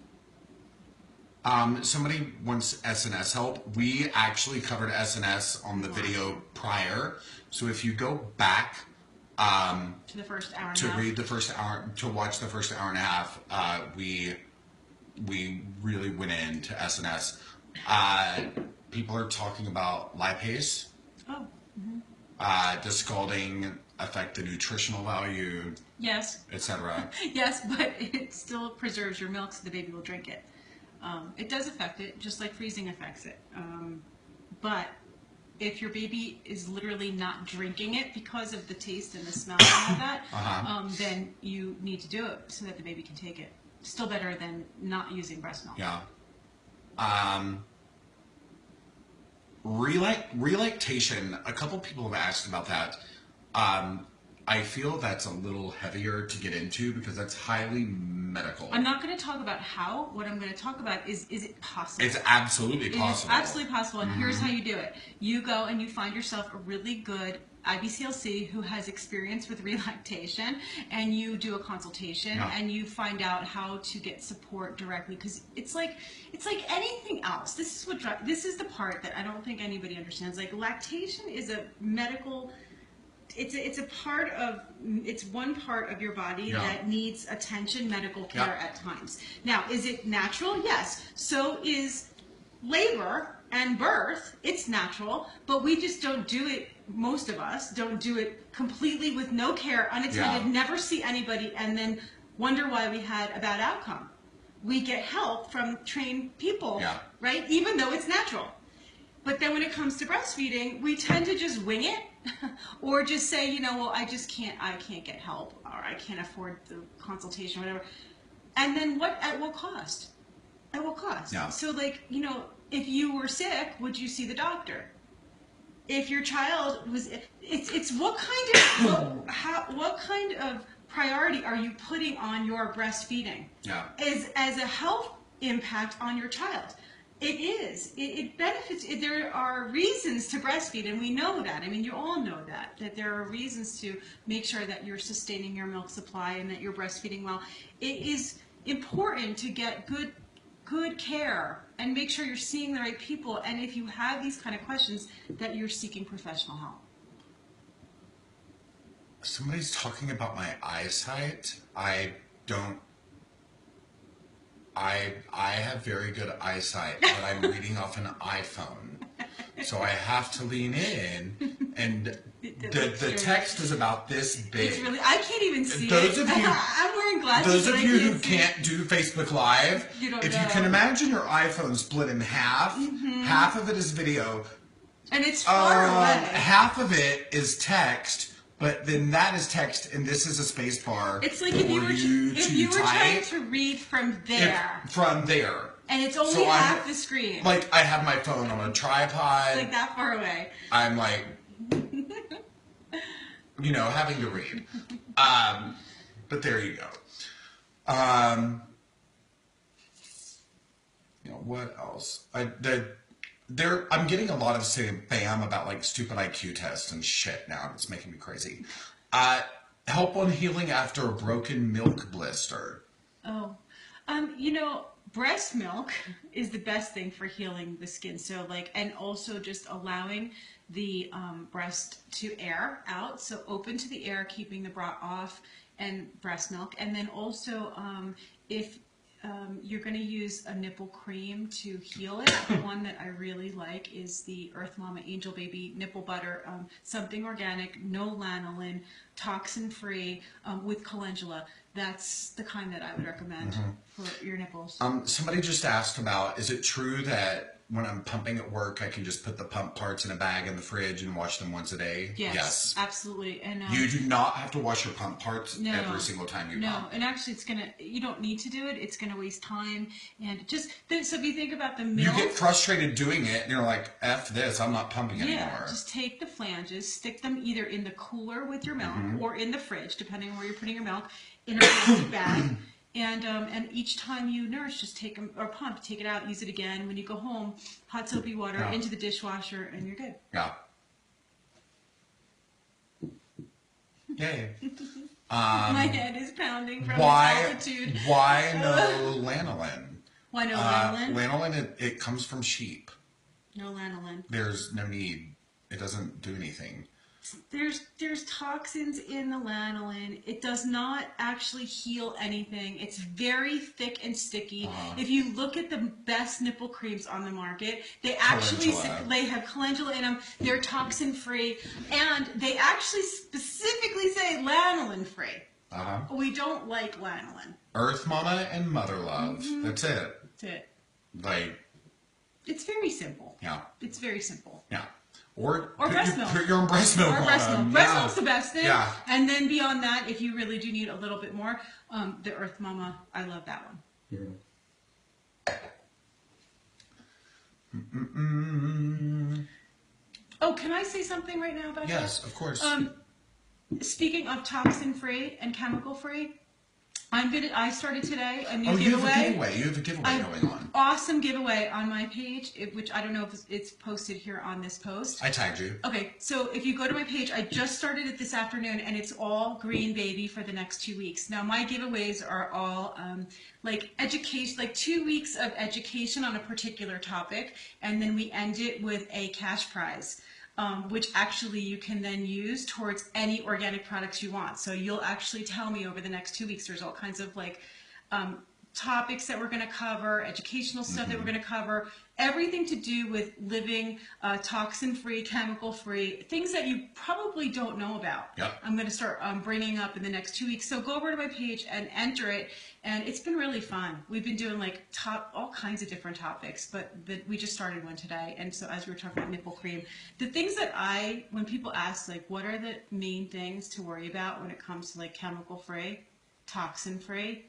[SPEAKER 1] Somebody wants SNS help. We actually covered SNS on the video prior. So if you go back
[SPEAKER 2] to the first hour and
[SPEAKER 1] to
[SPEAKER 2] a half.
[SPEAKER 1] read the first hour, to watch the first hour and a half, we really went into SNS. People are talking about lipase.
[SPEAKER 2] Oh.
[SPEAKER 1] Does scalding affect the nutritional value?
[SPEAKER 2] Yes.
[SPEAKER 1] Etc.
[SPEAKER 2] Yes, but it still preserves your milk so the baby will drink it. It does affect it, just like freezing affects it. But if your baby is literally not drinking it because of the taste and the smell and all that, then you need to do it so that the baby can take it. Still better than not using breast milk.
[SPEAKER 1] Yeah. Relactation, a couple people have asked about that. I feel that's a little heavier to get into because that's highly medical.
[SPEAKER 2] I'm not going to talk about how. What I'm going to talk about is it possible?
[SPEAKER 1] It's absolutely possible.
[SPEAKER 2] It is absolutely possible, and here's how you do it. You go and you find yourself a really good IBCLC who has experience with relactation, and you do a consultation, and you find out how to get support directly, because it's like anything else. This is the part that I don't think anybody understands. Like, lactation is a medical. It's one part of your body that needs attention, medical care at times. Now, is it natural? Yes. So is labor and birth. It's natural, but we just don't do it. Most of us don't do it completely with no care, unattended, never see anybody, and then wonder why we had a bad outcome. We get help from trained people, right? Even though it's natural. But then when it comes to breastfeeding, we tend to just wing it or just say, well, I can't get help, or I can't afford the consultation, whatever. And then at what cost? At what cost? Yeah. So, like, if you were sick, would you see the doctor? If your child was, it's what kind of priority are you putting on your breastfeeding? Yeah. As a health impact on your child. It is. It benefits. There are reasons to breastfeed, and we know that. I mean, you all know that there are reasons to make sure that you're sustaining your milk supply and that you're breastfeeding well. It is important to get good care and make sure you're seeing the right people. And if you have these kind of questions, that you're seeking professional help.
[SPEAKER 1] Somebody's talking about my eyesight. I have very good eyesight, but I'm reading off an iPhone. So I have to lean in, and the text is about this big.
[SPEAKER 2] It's really, I can't even see
[SPEAKER 1] those
[SPEAKER 2] it.
[SPEAKER 1] Of you,
[SPEAKER 2] I'm wearing glasses.
[SPEAKER 1] Those of you who can't do Facebook Live, if you can imagine your iPhone split in half, half of it is video.
[SPEAKER 2] And it's far away.
[SPEAKER 1] Half of it is text. But then that is text, and this is a space bar.
[SPEAKER 2] It's like if you were trying to read from there. And it's only half the screen.
[SPEAKER 1] Like, I have my phone on a tripod.
[SPEAKER 2] Like that far away.
[SPEAKER 1] I'm like, having to read. But there you go. What else? I'm getting a lot of spam about like stupid IQ tests and shit now. It's making me crazy. Help on healing after a broken milk blister.
[SPEAKER 2] Oh, breast milk is the best thing for healing the skin. So and also just allowing the breast to air out. So open to the air, keeping the bra off, and breast milk. And then also if you're going to use a nipple cream to heal it. The one that I really like is the Earth Mama Angel Baby nipple butter, something organic, no lanolin, toxin-free, with calendula. That's the kind that I would recommend for your nipples.
[SPEAKER 1] Somebody just asked about, is it true that when I'm pumping at work, I can just put the pump parts in a bag in the fridge and wash them once a day?
[SPEAKER 2] Yes. Absolutely. And
[SPEAKER 1] you do not have to wash your pump parts every single time you pump.
[SPEAKER 2] No, and actually you don't need to do it. It's going to waste time. And so if you think about the milk.
[SPEAKER 1] You get frustrated doing it, and you're like, F this, I'm not pumping anymore.
[SPEAKER 2] Yeah, just take the flanges, stick them either in the cooler with your milk or in the fridge, depending on where you're putting your milk, in a plastic bag. And each time you nurse, just take them, or pump, take it out, use it again. When you go home, hot soapy water into the dishwasher, and you're good.
[SPEAKER 1] Yeah. Yay.
[SPEAKER 2] My head is pounding from the altitude.
[SPEAKER 1] Why no lanolin?
[SPEAKER 2] Why no lanolin?
[SPEAKER 1] Lanolin, it comes from sheep.
[SPEAKER 2] No lanolin.
[SPEAKER 1] There's no need. It doesn't do anything.
[SPEAKER 2] There's toxins in the lanolin. It does not actually heal anything. It's very thick and sticky. If you look at the best nipple creams on the market, they actually they have calendula in them. They're toxin free, and they actually specifically say lanolin free. We don't like lanolin.
[SPEAKER 1] Earth Mama and Mother Love. That's it.
[SPEAKER 2] That's it.
[SPEAKER 1] Like,
[SPEAKER 2] it's very simple.
[SPEAKER 1] Yeah.
[SPEAKER 2] It's very simple.
[SPEAKER 1] Yeah. Or
[SPEAKER 2] breast milk.
[SPEAKER 1] Put your own breast milk on
[SPEAKER 2] breast milk.
[SPEAKER 1] them.
[SPEAKER 2] Breast milk's the best thing.
[SPEAKER 1] Yeah.
[SPEAKER 2] And then beyond that, if you really do need a little bit more, the Earth Mama, I love that one. Oh, can I say something right now about that?
[SPEAKER 1] Yes, of course.
[SPEAKER 2] Speaking of toxin-free and chemical-free, I started today a new giveaway.
[SPEAKER 1] You have a giveaway going on.
[SPEAKER 2] Awesome giveaway on my page, which I don't know if it's posted here on this post.
[SPEAKER 1] I tagged you.
[SPEAKER 2] Okay, so if you go to my page, I just started it this afternoon, and it's all green baby for the next 2 weeks. Now, my giveaways are all like education, like 2 weeks of education on a particular topic, and then we end it with a cash prize. Which actually you can then use towards any organic products you want. So you'll actually tell me over the next 2 weeks, there's all kinds of like topics that we're going to cover, educational stuff that we're going to cover, everything to do with living toxin-free, chemical-free, things that you probably don't know about.
[SPEAKER 1] Yep.
[SPEAKER 2] I'm going to start bringing up in the next 2 weeks. So go over to my page and enter it. And it's been really fun. We've been doing like all kinds of different topics, but we just started one today. And so as we were talking about nipple cream, the things that when people ask like, what are the main things to worry about when it comes to like chemical-free, toxin-free,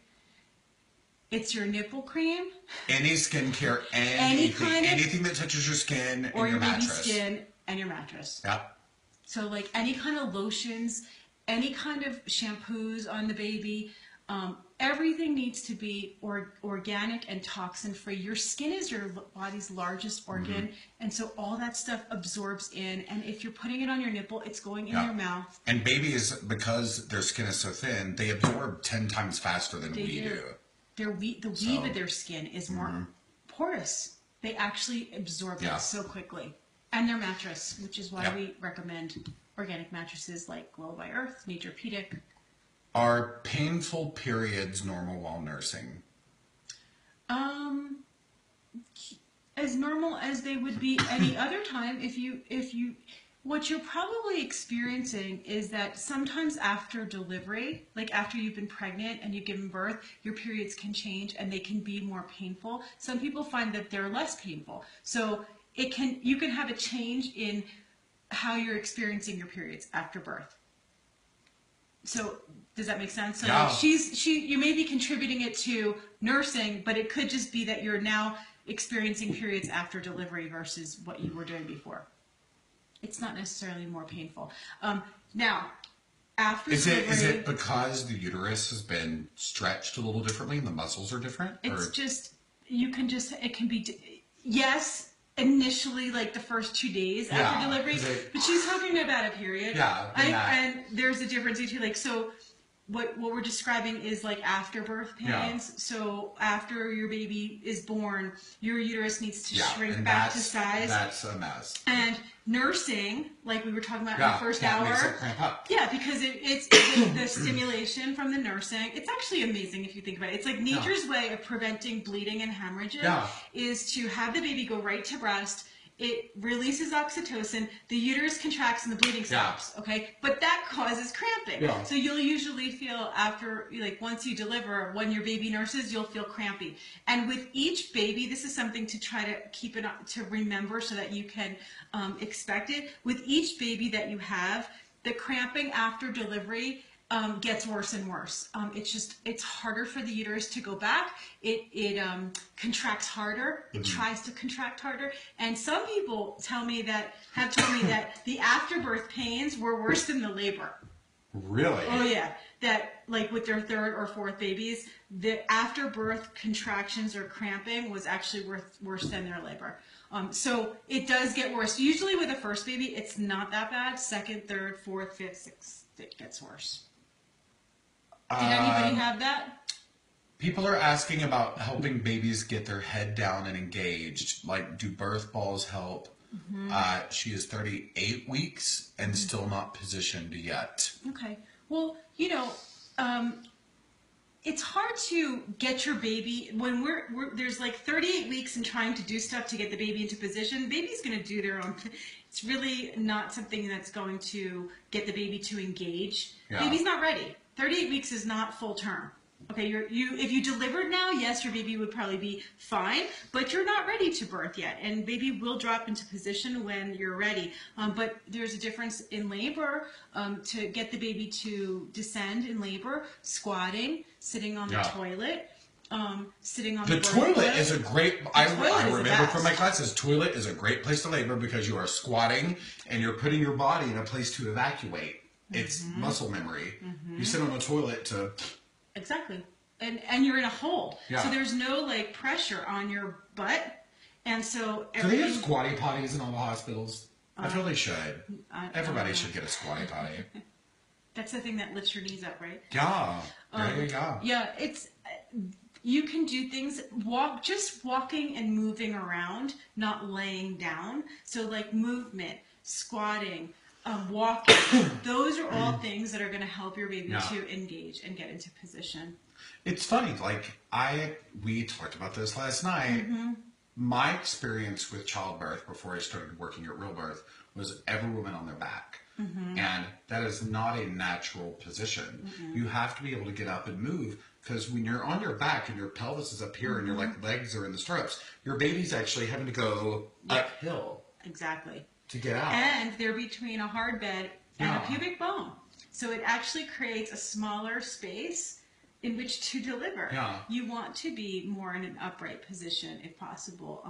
[SPEAKER 2] it's your nipple cream.
[SPEAKER 1] Any skincare, anything that touches your skin
[SPEAKER 2] or
[SPEAKER 1] and your mattress.
[SPEAKER 2] Baby's skin and your mattress.
[SPEAKER 1] Yep.
[SPEAKER 2] So like any kind of lotions, any kind of shampoos on the baby, everything needs to be organic and toxin-free. Your skin is your body's largest organ, and so all that stuff absorbs in, and if you're putting it on your nipple, it's going in your mouth.
[SPEAKER 1] And babies, because their skin is so thin, they absorb 10 times faster than we do.
[SPEAKER 2] The weave of their skin is more porous. They actually absorb it so quickly. And their mattress, which is why we recommend organic mattresses like Glow by Earth, Naturepedic.
[SPEAKER 1] Are painful periods normal while nursing?
[SPEAKER 2] As normal as they would be any other time. What you're probably experiencing is that sometimes after delivery, like after you've been pregnant and you've given birth, your periods can change and they can be more painful. Some people find that they're less painful. So you can have a change in how you're experiencing your periods after birth. So does that make sense? So like you may be contributing it to nursing, but it could just be that you're now experiencing periods after delivery versus what you were doing before. It's not necessarily more painful. Now, after delivery,
[SPEAKER 1] is it because the uterus has been stretched a little differently and the muscles are different?
[SPEAKER 2] It's just it can be yes. Initially, like the first 2 days after delivery, but she's talking about a period.
[SPEAKER 1] Yeah,
[SPEAKER 2] and there's a difference between like what we're describing is like afterbirth pains. Yeah. So after your baby is born, your uterus needs to shrink back to size.
[SPEAKER 1] That's a mess.
[SPEAKER 2] And nursing, like we were talking about in the first hour,
[SPEAKER 1] makes it cramp up.
[SPEAKER 2] Yeah, because it's the stimulation from the nursing. It's actually amazing if you think about it. It's like nature's way of preventing bleeding and hemorrhaging is to have the baby go right to breast. It releases oxytocin, the uterus contracts, and the bleeding stops, okay? But that causes cramping. Yeah. So you'll usually feel after, like once you deliver, when your baby nurses, you'll feel crampy. And with each baby, this is something to try to keep it, to remember so that you can expect it. With each baby that you have, the cramping after delivery gets worse and worse. It's harder for the uterus to go back. It contracts harder. It tries to contract harder. And some people have told me that the afterbirth pains were worse than the labor.
[SPEAKER 1] Really?
[SPEAKER 2] Oh yeah. That like with their third or fourth babies, the afterbirth contractions or cramping was actually worse than their labor. So it does get worse. Usually with the first baby, it's not that bad. Second, third, fourth, fifth, sixth, it gets worse. Did anybody have that?
[SPEAKER 1] People are asking about helping babies get their head down and engaged. Like, do birth balls help? She is 38 weeks and still not positioned yet.
[SPEAKER 2] Okay. Well, you know, it's hard to get your baby when there's like 38 weeks and trying to do stuff to get the baby into position. Baby's going to do their own thing. It's really not something that's going to get the baby to engage.
[SPEAKER 1] Yeah.
[SPEAKER 2] Baby's not ready. 38 weeks is not full term. Okay, if you delivered now, yes, your baby would probably be fine, but you're not ready to birth yet, and baby will drop into position when you're ready. But there's a difference in labor to get the baby to descend in labor, squatting, sitting on the toilet, sitting on the
[SPEAKER 1] toilet is a great. I remember from my
[SPEAKER 2] best.
[SPEAKER 1] classes, toilet is a great place to labor because you are squatting and you're putting your body in a place to evacuate. It's muscle memory. You sit on the toilet to.
[SPEAKER 2] Exactly. And you're in a hold.
[SPEAKER 1] Yeah.
[SPEAKER 2] So there's no like pressure on your butt. And so
[SPEAKER 1] Do they have squatty potties in all the hospitals? I feel they should. Everybody should get a squatty potty.
[SPEAKER 2] That's the thing that lifts your knees up, right?
[SPEAKER 1] Yeah. There you go.
[SPEAKER 2] Yeah, it's you can do things just walking and moving around, not laying down. So like movement, squatting, walking, those are all things that are going to help your baby to engage and get into position.
[SPEAKER 1] It's funny, like we talked about this last night. My experience with childbirth before I started working at Real Birth was every woman on their back. And that is not a natural position. You have to be able to get up and move because when you're on your back and your pelvis is up here and your like legs are in the stirrups, your baby's actually having to go uphill.
[SPEAKER 2] Exactly.
[SPEAKER 1] To get out.
[SPEAKER 2] And they're between a hard bed and a pubic bone. So it actually creates a smaller space in which to deliver.
[SPEAKER 1] Yeah.
[SPEAKER 2] You want to be more in an upright position if possible.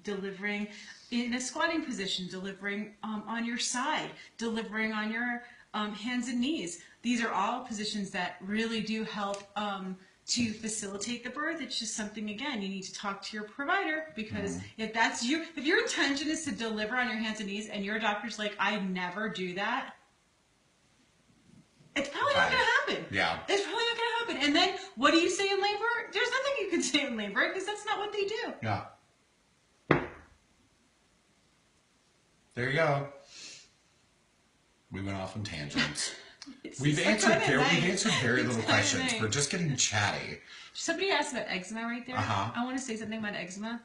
[SPEAKER 2] Delivering in a squatting position, delivering on your side, delivering on your hands and knees. These are all positions that really do help to facilitate the birth. It's just something, again, you need to talk to your provider because if your intention is to deliver on your hands and knees and your doctor's like, I never do that, it's probably not going to happen.
[SPEAKER 1] Yeah.
[SPEAKER 2] It's probably not going to happen. And then what do you say in labor? There's nothing you can say in labor because that's not what they do.
[SPEAKER 1] Yeah. There you go. We went off on tangents. We've answered very little questions. We're just getting chatty.
[SPEAKER 2] Somebody asked about eczema right there. I want to say something about eczema.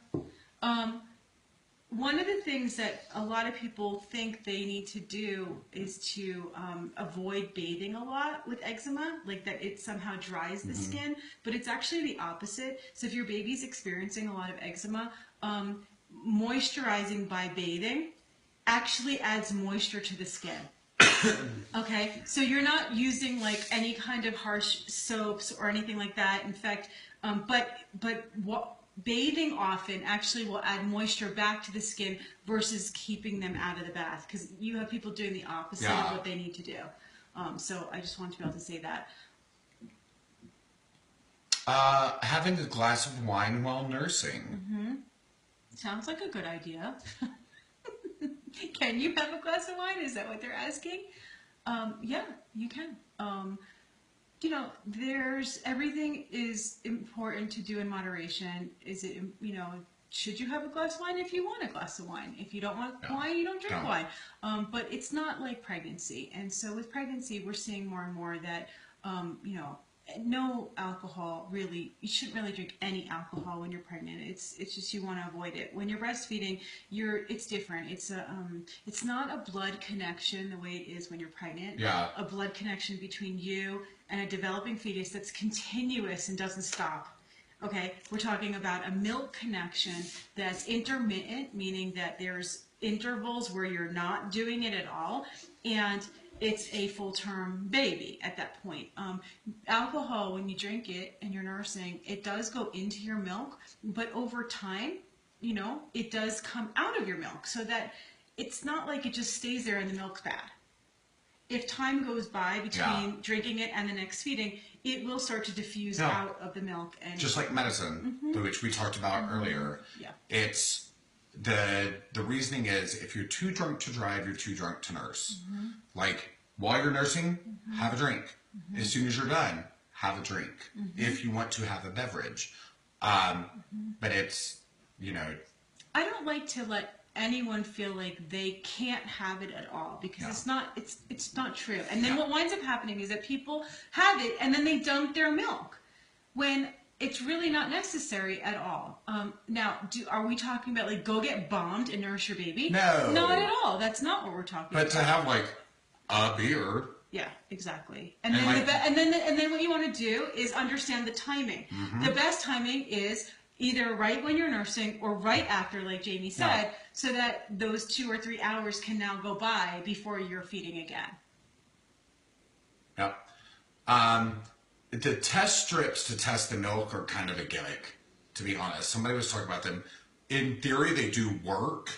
[SPEAKER 2] One of the things that a lot of people think they need to do is to avoid bathing a lot with eczema, like that it somehow dries the skin, but it's actually the opposite. So if your baby's experiencing a lot of eczema, moisturizing by bathing actually adds moisture to the skin. Okay, so you're not using like any kind of harsh soaps or anything like that. In fact, bathing often actually will add moisture back to the skin versus keeping them out of the bath because you have people doing the opposite of what they need to do. So I just want to be able to say that.
[SPEAKER 1] Having a glass of wine while nursing.
[SPEAKER 2] Sounds like a good idea. Can you have a glass of wine? Is that what they're asking? Yeah, you can. Everything is important to do in moderation. Should you have a glass of wine if you want a glass of wine? If you don't want wine, you don't drink wine. But it's not like pregnancy. And so with pregnancy, we're seeing more and more that, no alcohol really. You shouldn't really drink any alcohol when you're pregnant. It's just you want to avoid it. When you're breastfeeding, it's different. It's not a blood connection the way it is when you're pregnant.
[SPEAKER 1] Yeah.
[SPEAKER 2] A blood connection between you and a developing fetus that's continuous and doesn't stop. Okay, we're talking about a milk connection that's intermittent, meaning that there's intervals where you're not doing it at all, and it's a full-term baby at that point. Alcohol, when you drink it and you're nursing, it does go into your milk, but over time, it does come out of your milk, so that it's not like it just stays there and the milk's bad. If time goes by between drinking it and the next feeding, it will start to diffuse out of the milk. And
[SPEAKER 1] just like medicine, which we talked about earlier. Yeah. It's the reasoning is if you're too drunk to drive, you're too drunk to nurse. Like while you're nursing, have a drink. As soon as you're done, have a drink. If you want to have a beverage. But it's, you know.
[SPEAKER 2] I don't like to let anyone feel like they can't have it at all, because it's not true. And then what winds up happening is that people have it and then they dump their milk when it's really not necessary at all. Now, are we talking about like go get bombed and nurse your baby?
[SPEAKER 1] No.
[SPEAKER 2] Not at all. That's not what we're talking about.
[SPEAKER 1] But to have like a beer.
[SPEAKER 2] Yeah, exactly. And then and then what you want to do is understand the timing. The best timing is either right when you're nursing or right after, like Jamie said, so that those 2 or 3 hours can now go by before you're feeding again.
[SPEAKER 1] Yep. The test strips to test the milk are kind of a gimmick, to be honest. Somebody was talking about them. In theory, they do work,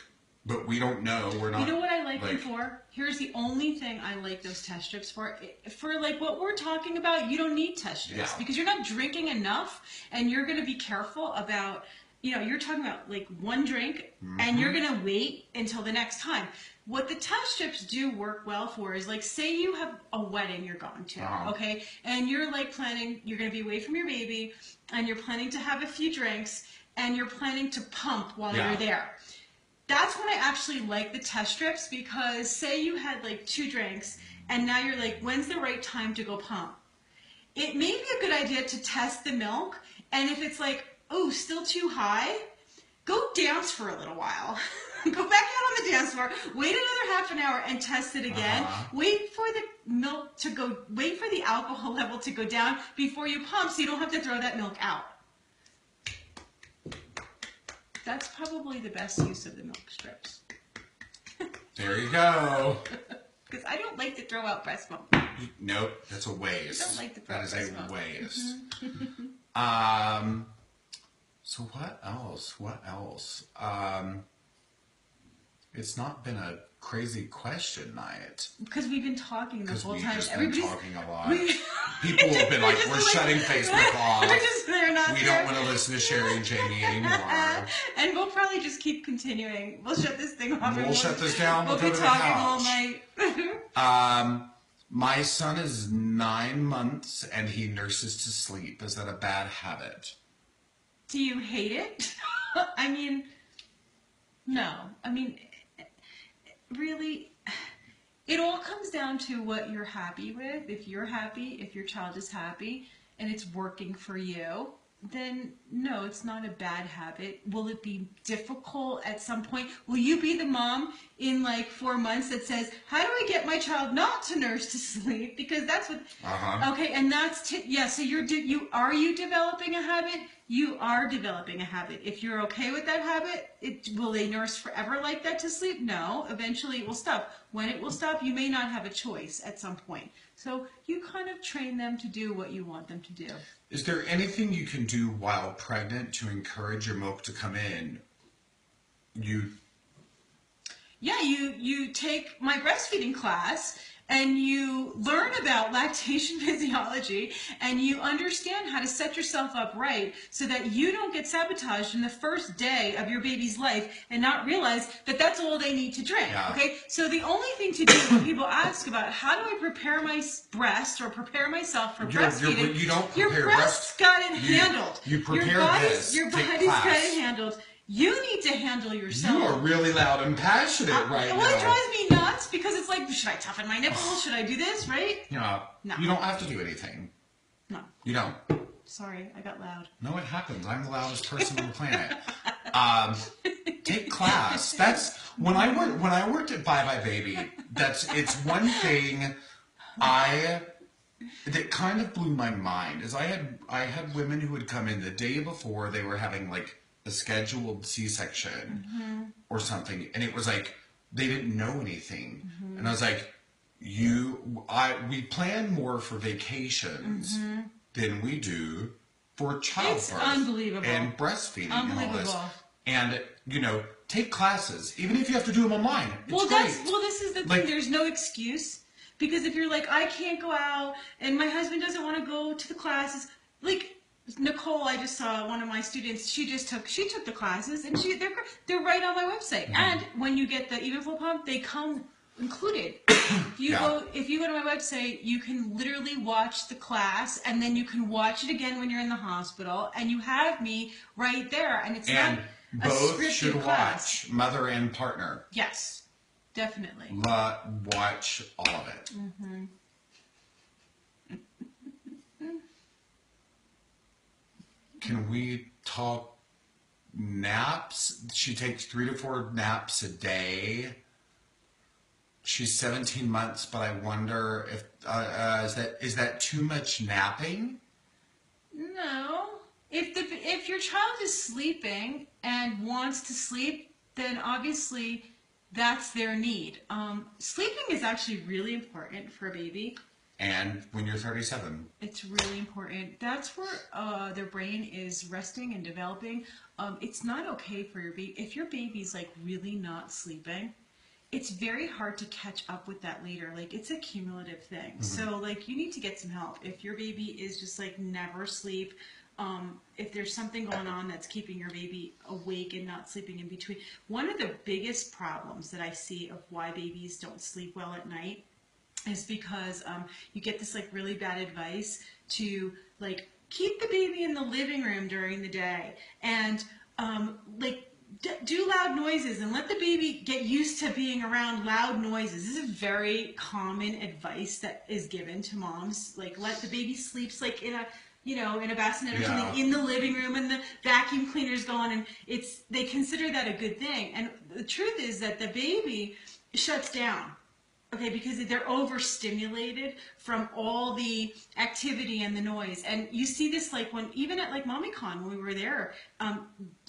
[SPEAKER 1] but we don't know. We're not.
[SPEAKER 2] You know what I like them for? Here's the only thing I like those test strips for. For like what we're talking about, you don't need test strips because you're not drinking enough, and you're going to be careful about, you know, you're talking about like one drink, and you're going to wait until the next time. What the test strips do work well for is, like, say you have a wedding you're going to, okay, and you're like planning, you're going to be away from your baby, and you're planning to have a few drinks, and you're planning to pump while you're there. That's when I actually like the test strips, because say you had like 2 drinks and now you're like, when's the right time to go pump? It may be a good idea to test the milk, and if it's like, oh, still too high, go dance for a little while. Go back out on the dance floor, wait another half an hour and test it again. Wait for the milk to go, wait for the alcohol level to go down before you pump, so you don't have to throw that milk out. That's probably the best use of the milk strips.
[SPEAKER 1] There you go.
[SPEAKER 2] Because I don't like to throw out breast milk.
[SPEAKER 1] Nope, that's a waste.
[SPEAKER 2] I don't like to throw out breast milk.
[SPEAKER 1] That is a waste. So what else? What else? It's not been a crazy question night.
[SPEAKER 2] Because we've been talking the whole time.
[SPEAKER 1] Because we've just been talking a lot. People have been like, we're shutting Facebook off. We don't want to listen to Shari and Jamie anymore.
[SPEAKER 2] And we'll probably just keep continuing. We'll shut this thing off.
[SPEAKER 1] We'll shut this down.
[SPEAKER 2] We'll be talking all night.
[SPEAKER 1] My son is 9 months and he nurses to sleep. Is that a bad habit?
[SPEAKER 2] Do you hate it? I mean, no. I mean, really, it all comes down to what you're happy with. If you're happy, if your child is happy, and it's working for you, then no, it's not a bad habit. Will it be difficult at some point? Will you be the mom in like 4 months that says, how do I get my child not to nurse to sleep? Because that's what, okay, and that's, so are you developing a habit? You are developing a habit. If you're okay with that habit, will they nurse forever like that to sleep? No, eventually it will stop. When it will stop, you may not have a choice at some point. So you kind of train them to do what you want them to do.
[SPEAKER 1] Is there anything you can do while pregnant to encourage your milk to come in?
[SPEAKER 2] Yeah, you take my breastfeeding class and you learn about lactation physiology and you understand how to set yourself up right so that you don't get sabotaged in the first day of your baby's life and not realize that that's all they need to drink. Okay, so the only thing to do when people ask about how do I prepare my breast or prepare myself for breastfeeding,
[SPEAKER 1] you don't
[SPEAKER 2] your
[SPEAKER 1] prepare
[SPEAKER 2] breast's got it handled.
[SPEAKER 1] You prepare
[SPEAKER 2] your body's got it handled. You need to handle yourself.
[SPEAKER 1] You are really loud and passionate right now.
[SPEAKER 2] Well, it drives me nuts because it's like, should I toughen my nipples? Should I do this, right?
[SPEAKER 1] No. You don't have to do anything.
[SPEAKER 2] No.
[SPEAKER 1] You don't.
[SPEAKER 2] Sorry, I got loud.
[SPEAKER 1] No, it happens. I'm the loudest person on the planet. Take class. That's when I worked at Bye Bye Baby. It's one thing that kind of blew my mind is I had women who would come in the day before they were having like a scheduled C-section or something, and it was like they didn't know anything, and I was like, we plan more for vacations than we do for childbirth and breastfeeding and all this. And take classes, even if you have to do them online. It's great.
[SPEAKER 2] This is the thing. There's no excuse, because if you're like, I can't go out, and my husband doesn't want to go to the classes, like. Nicole, I just saw one of my students. She took the classes, and they're right on my website. And when you get the even flow pump, they come included. If you go to my website, you can literally watch the class, and then you can watch it again when you're in the hospital, and you have me right there. And it's not a
[SPEAKER 1] both
[SPEAKER 2] scripted
[SPEAKER 1] should
[SPEAKER 2] class.
[SPEAKER 1] watch, mother and partner.
[SPEAKER 2] Yes, definitely.
[SPEAKER 1] Watch all of it.
[SPEAKER 2] Mm-hmm.
[SPEAKER 1] Can we talk naps? She takes 3 to 4 naps a day. She's 17 months, but I wonder if is that too much napping?
[SPEAKER 2] No. If your child is sleeping and wants to sleep, then obviously that's their need. Sleeping is actually really important for a baby.
[SPEAKER 1] And when you're 37.
[SPEAKER 2] It's really important. That's where their brain is resting and developing. It's not okay for your baby. If your baby's like really not sleeping, it's very hard to catch up with that later. Like, it's a cumulative thing. Mm-hmm. So, like, you need to get some help. If your baby is just, like, never sleep, if there's something going on that's keeping your baby awake and not sleeping in between. One of the biggest problems that I see of why babies don't sleep well at night is because you get this, like, really bad advice to, like, keep the baby in the living room during the day and, like, do loud noises and let the baby get used to being around loud noises. This is very common advice that is given to moms. Like, let the baby sleeps like in a, in a bassinet or something in the living room, and the vacuum cleaner's going, and they consider that a good thing. And the truth is that the baby shuts down. Okay, because they're overstimulated from all the activity and the noise. And you see this, like, even at, like, MommyCon, when we were there, a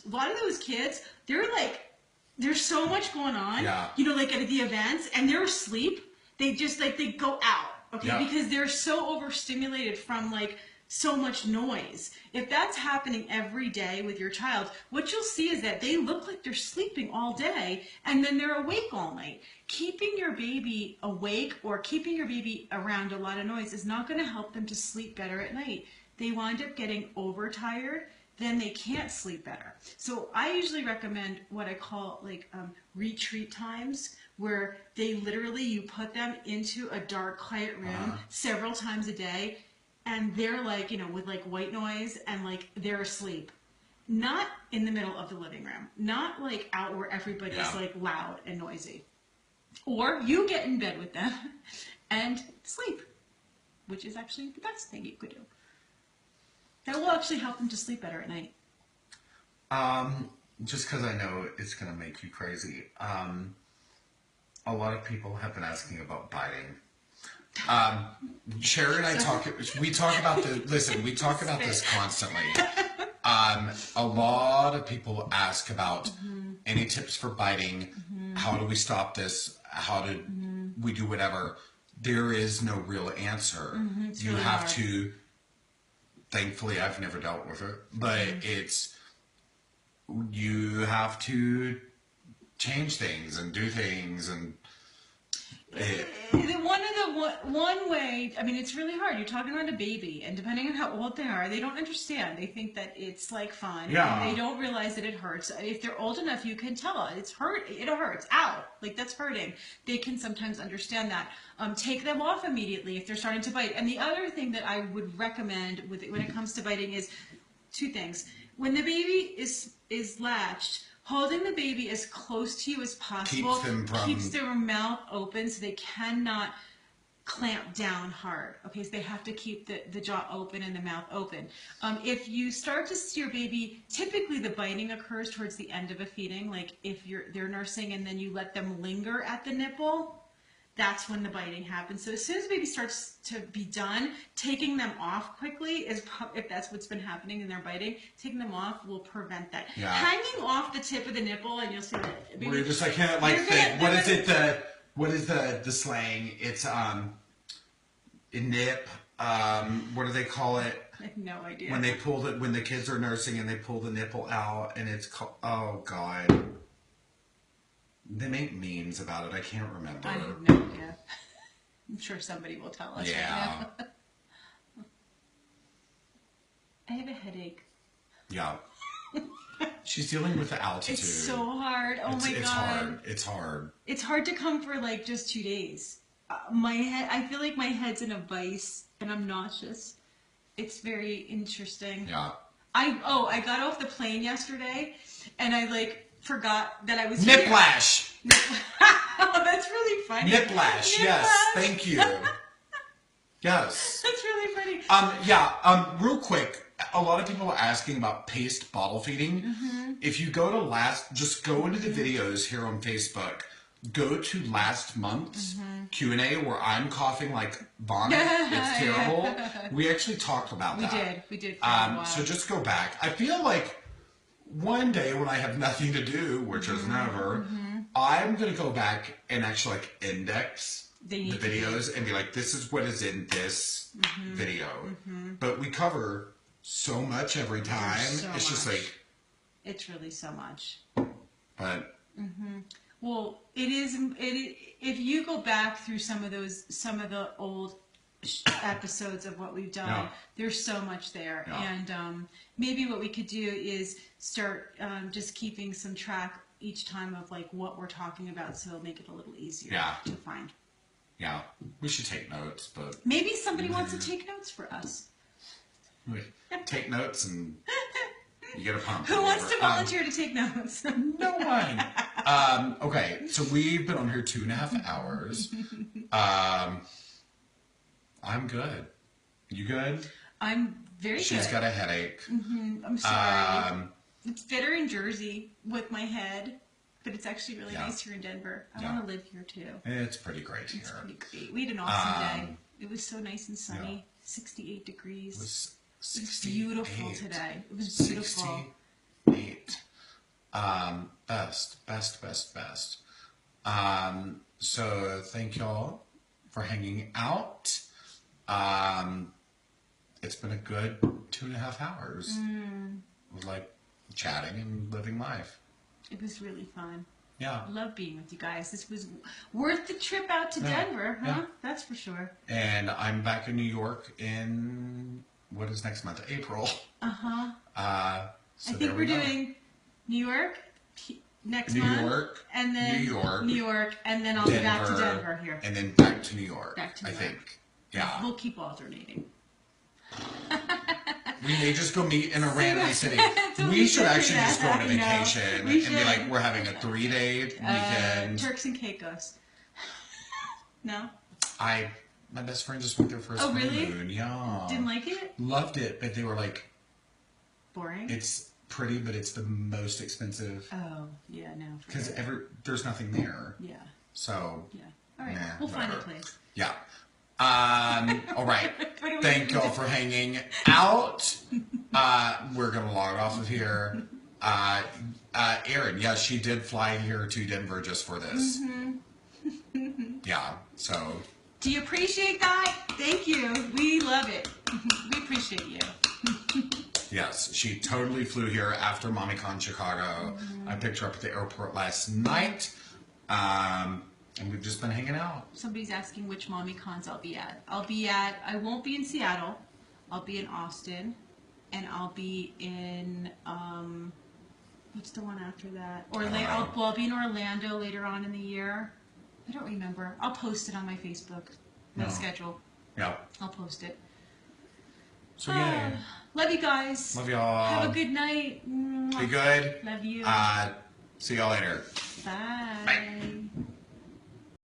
[SPEAKER 2] lot of those kids, there's so much going on, like at the events, and they're asleep. They just, like, they go out, okay, because they're so overstimulated from, like, so much noise. If that's happening every day with your child, what you'll see is that they look like they're sleeping all day and then they're awake all night. Keeping your baby awake or keeping your baby around a lot of noise is not going to help them to sleep better at night. They wind up getting overtired, then they can't sleep better. So I usually recommend what I call, like, retreat times, where they literally, you put them into a dark, quiet room several times a day, and they're, like, with, like, white noise, and, like, they're asleep. Not in the middle of the living room. Not, like, out where everybody's like loud and noisy. Or you get in bed with them and sleep, which is actually the best thing you could do. That will actually help them to sleep better at night.
[SPEAKER 1] Just because I know it's going to make you crazy. A lot of people have been asking about biting. Shari and I talk about this constantly. A lot of people ask about any tips for biting. How do we stop this? How do we do whatever? There is no real answer. You really have to, thankfully I've never dealt with it, but you have to change things and do things, and
[SPEAKER 2] one way, I mean, it's really hard. You're talking about a baby, and depending on how old they are, they don't understand. They think that it's, like, fun.
[SPEAKER 1] Yeah.
[SPEAKER 2] And they don't realize that it hurts. If they're old enough, you can tell it hurts. Ow. Like, that's hurting. They can sometimes understand that. Take them off immediately if they're starting to bite. And the other thing that I would recommend when it comes to biting is two things. When the baby is latched, holding the baby as close to you as possible keeps their mouth open, so they cannot clamp down hard. Okay, so they have to keep the jaw open and the mouth open. If you start to see your baby, typically the biting occurs towards the end of a feeding. Like, if they're nursing and then you let them linger at the nipple, that's when the biting happens. So as soon as the baby starts to be done, taking them off quickly if that's what's been happening and they're biting, taking them off will prevent that. Yeah. Hanging off the tip of the nipple, and you'll see that baby,
[SPEAKER 1] where you're just like, kind of like, what is the slang? It's nip. What do they call it?
[SPEAKER 2] I have no idea.
[SPEAKER 1] When they pull it, when the kids are nursing and they pull the nipple out, and it's called, oh God. They make memes about it. I can't remember.
[SPEAKER 2] I have no idea. I'm sure somebody will tell us.
[SPEAKER 1] Yeah.
[SPEAKER 2] Right now. I have a headache.
[SPEAKER 1] Yeah. She's dealing with the altitude.
[SPEAKER 2] It's so hard. Oh my
[SPEAKER 1] it's
[SPEAKER 2] God.
[SPEAKER 1] Hard. It's hard.
[SPEAKER 2] It's hard to come for like just 2 days. My head, I feel like my head's in a vice and I'm nauseous. It's very interesting.
[SPEAKER 1] Yeah.
[SPEAKER 2] I got off the plane yesterday and I like forgot that I was
[SPEAKER 1] Niplash.
[SPEAKER 2] Oh, that's really funny.
[SPEAKER 1] Niplash. Yes. Thank you. Yes.
[SPEAKER 2] That's really funny.
[SPEAKER 1] Real quick, a lot of people are asking about paced bottle feeding. Mm-hmm. If you go to just go into the videos here on Facebook, go to last month's Q&A where I'm coughing like vomit. It's terrible. We actually talked about that.
[SPEAKER 2] We did. For a while.
[SPEAKER 1] So just go back. I feel like one day when I have nothing to do, which is never, I'm going to go back and actually like index the videos and be like, this is what is in this video. But we cover so much every time. It's just like...
[SPEAKER 2] It's really so much.
[SPEAKER 1] But...
[SPEAKER 2] Well, it is. If you go back through some of the old episodes of what we've done, there's so much there. And maybe what we could do is start just keeping some track each time of like what we're talking about, so it'll make it a little easier to find.
[SPEAKER 1] Yeah, we should take notes, but
[SPEAKER 2] maybe somebody wants to take notes for us.
[SPEAKER 1] Take notes and you get a pump.
[SPEAKER 2] Who wants to volunteer to take notes?
[SPEAKER 1] No one. Okay, so we've been on here 2.5 hours. I'm good. You good?
[SPEAKER 2] I'm very good.
[SPEAKER 1] She's got a headache.
[SPEAKER 2] I'm sorry. It's bitter in Jersey with my head, but it's actually really nice here in Denver. I want to live here too.
[SPEAKER 1] It's pretty great here.
[SPEAKER 2] It's pretty great. We had an awesome day. It was so nice and sunny. 68 degrees.
[SPEAKER 1] It was
[SPEAKER 2] beautiful today. It was beautiful.
[SPEAKER 1] 68. Best. So thank y'all for hanging out. It's been a good 2.5 hours. It was like chatting and living life.
[SPEAKER 2] It was really fun.
[SPEAKER 1] Yeah.
[SPEAKER 2] I love being with you guys. This was worth the trip out to Denver, huh? Yeah. That's for sure.
[SPEAKER 1] And I'm back in New York in, what is next month? April.
[SPEAKER 2] So
[SPEAKER 1] I
[SPEAKER 2] think we're doing New York next month.
[SPEAKER 1] New York.
[SPEAKER 2] And then New York. And then I'll be back to Denver here.
[SPEAKER 1] And then back to New York.
[SPEAKER 2] Back to New York.
[SPEAKER 1] I think. Yeah.
[SPEAKER 2] We'll keep alternating.
[SPEAKER 1] We may just go meet in a random city. We should actually just go on a vacation and be like, we're having a 3-day weekend.
[SPEAKER 2] Turks and Caicos. No?
[SPEAKER 1] My best friend just went there for his honeymoon. Yeah.
[SPEAKER 2] Didn't like it?
[SPEAKER 1] Loved it, but they were like...
[SPEAKER 2] Boring?
[SPEAKER 1] It's pretty, but it's the most expensive.
[SPEAKER 2] Oh, yeah, no.
[SPEAKER 1] Because there's nothing there.
[SPEAKER 2] Yeah.
[SPEAKER 1] So...
[SPEAKER 2] Yeah. All right, we'll find a place.
[SPEAKER 1] Yeah. All right. Thank y'all for hanging out. We're going to log off of here. Erin, she did fly here to Denver just for this. Yeah, so.
[SPEAKER 2] Do you appreciate that? Thank you. We love it. We appreciate you.
[SPEAKER 1] Yes, she totally flew here after MommyCon Chicago. I picked her up at the airport last night. And we've just been hanging out.
[SPEAKER 2] Somebody's asking which MommyCons I'll be at. I won't be in Seattle. I'll be in Austin. And I'll be in, what's the one after that? I'll be in Orlando later on in the year. I don't remember. I'll post it on my Facebook. My schedule.
[SPEAKER 1] Yeah.
[SPEAKER 2] I'll post it.
[SPEAKER 1] So, yeah.
[SPEAKER 2] Love you guys.
[SPEAKER 1] Love y'all.
[SPEAKER 2] Have a good night.
[SPEAKER 1] Be good.
[SPEAKER 2] Love you.
[SPEAKER 1] See y'all later.
[SPEAKER 2] Bye.
[SPEAKER 1] Bye.